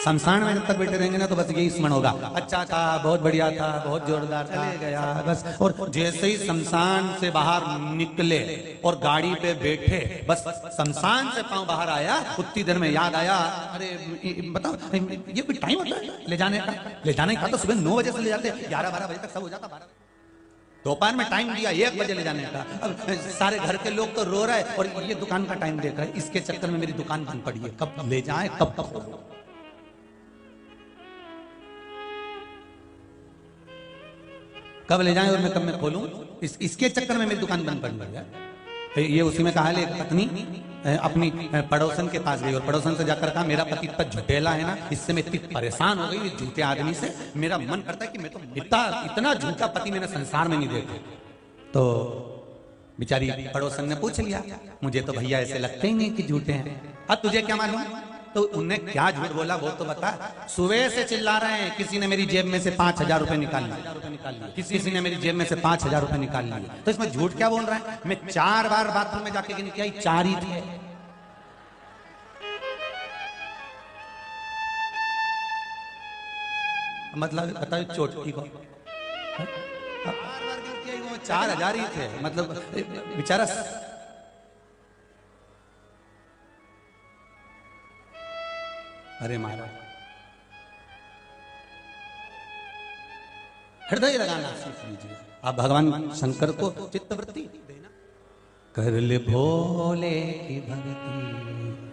शमशान में जब तक बैठे रहेंगे ना, तो बस यही स्मरण होगा, अच्छा था, बहुत बढ़िया था, बहुत जोरदार था, चले गया बस। और जैसे ही शमशान से बाहर निकले और गाड़ी पे बैठे, बस शमशान से पांव बाहर आया, उतनी देर में याद आया, अरे बताओ ये कोई टाइम होता है ले जाने का? ले जाने का तो सुबह 9 बजे से ले जाते, 11-12 बजे तक सब हो जाता। दोपहर में टाइम दिया 1 बजे ले जाने का। अब सारे घर के लोग तो रो रहे हैं और ये दुकान का टाइम देख रहे हैं, इसके चक्कर में मेरी दुकान बंद पड़ी है, कब ले जाए कब खोलो। कब ले जाएं और मैं कब मैं खोलूं, इसके चक्कर में मेरी दुकान बंद पड़ गई। ये उसी में कहा, एक पत्नी अपनी पड़ोसन के पास गई और पड़ोसन से जाकर कहा, मेरा पति इतना झुटेला है ना, इससे मैं इतनी परेशान हो गई झूठे आदमी से, मेरा मन करता है कि मैं तो इतना झूठा पति मैंने संसार में नहीं देखा। तो बेचारी पड़ोसन ने पूछ लिया, मुझे तो भैया ऐसे लगते ही नहीं कि झूठे हैं, अब तुझे क्या मालूम? तो उनने क्या झूठ बोला वो तो बता। सुबह से चिल्ला रहे हैं, किसी ने मेरी जेब में से 5,000 रुपए निकाल लिए, किसी ने मेरी जेब में से 5,000 रुपए निकाल लिए, तो इसमें झूठ क्या बोल रहा है? मैं 4 बार बाथरूम में जाके गिन के आई, 4 ही थे। मतलब बताओ चोटी को 4,000 ही थे, मतलब बेचारा। अरे महाराज हृदय लगाना सीख लीजिए। आप भगवान शंकर को चित्तवृत्ति देना, कर ले भोले की भक्ति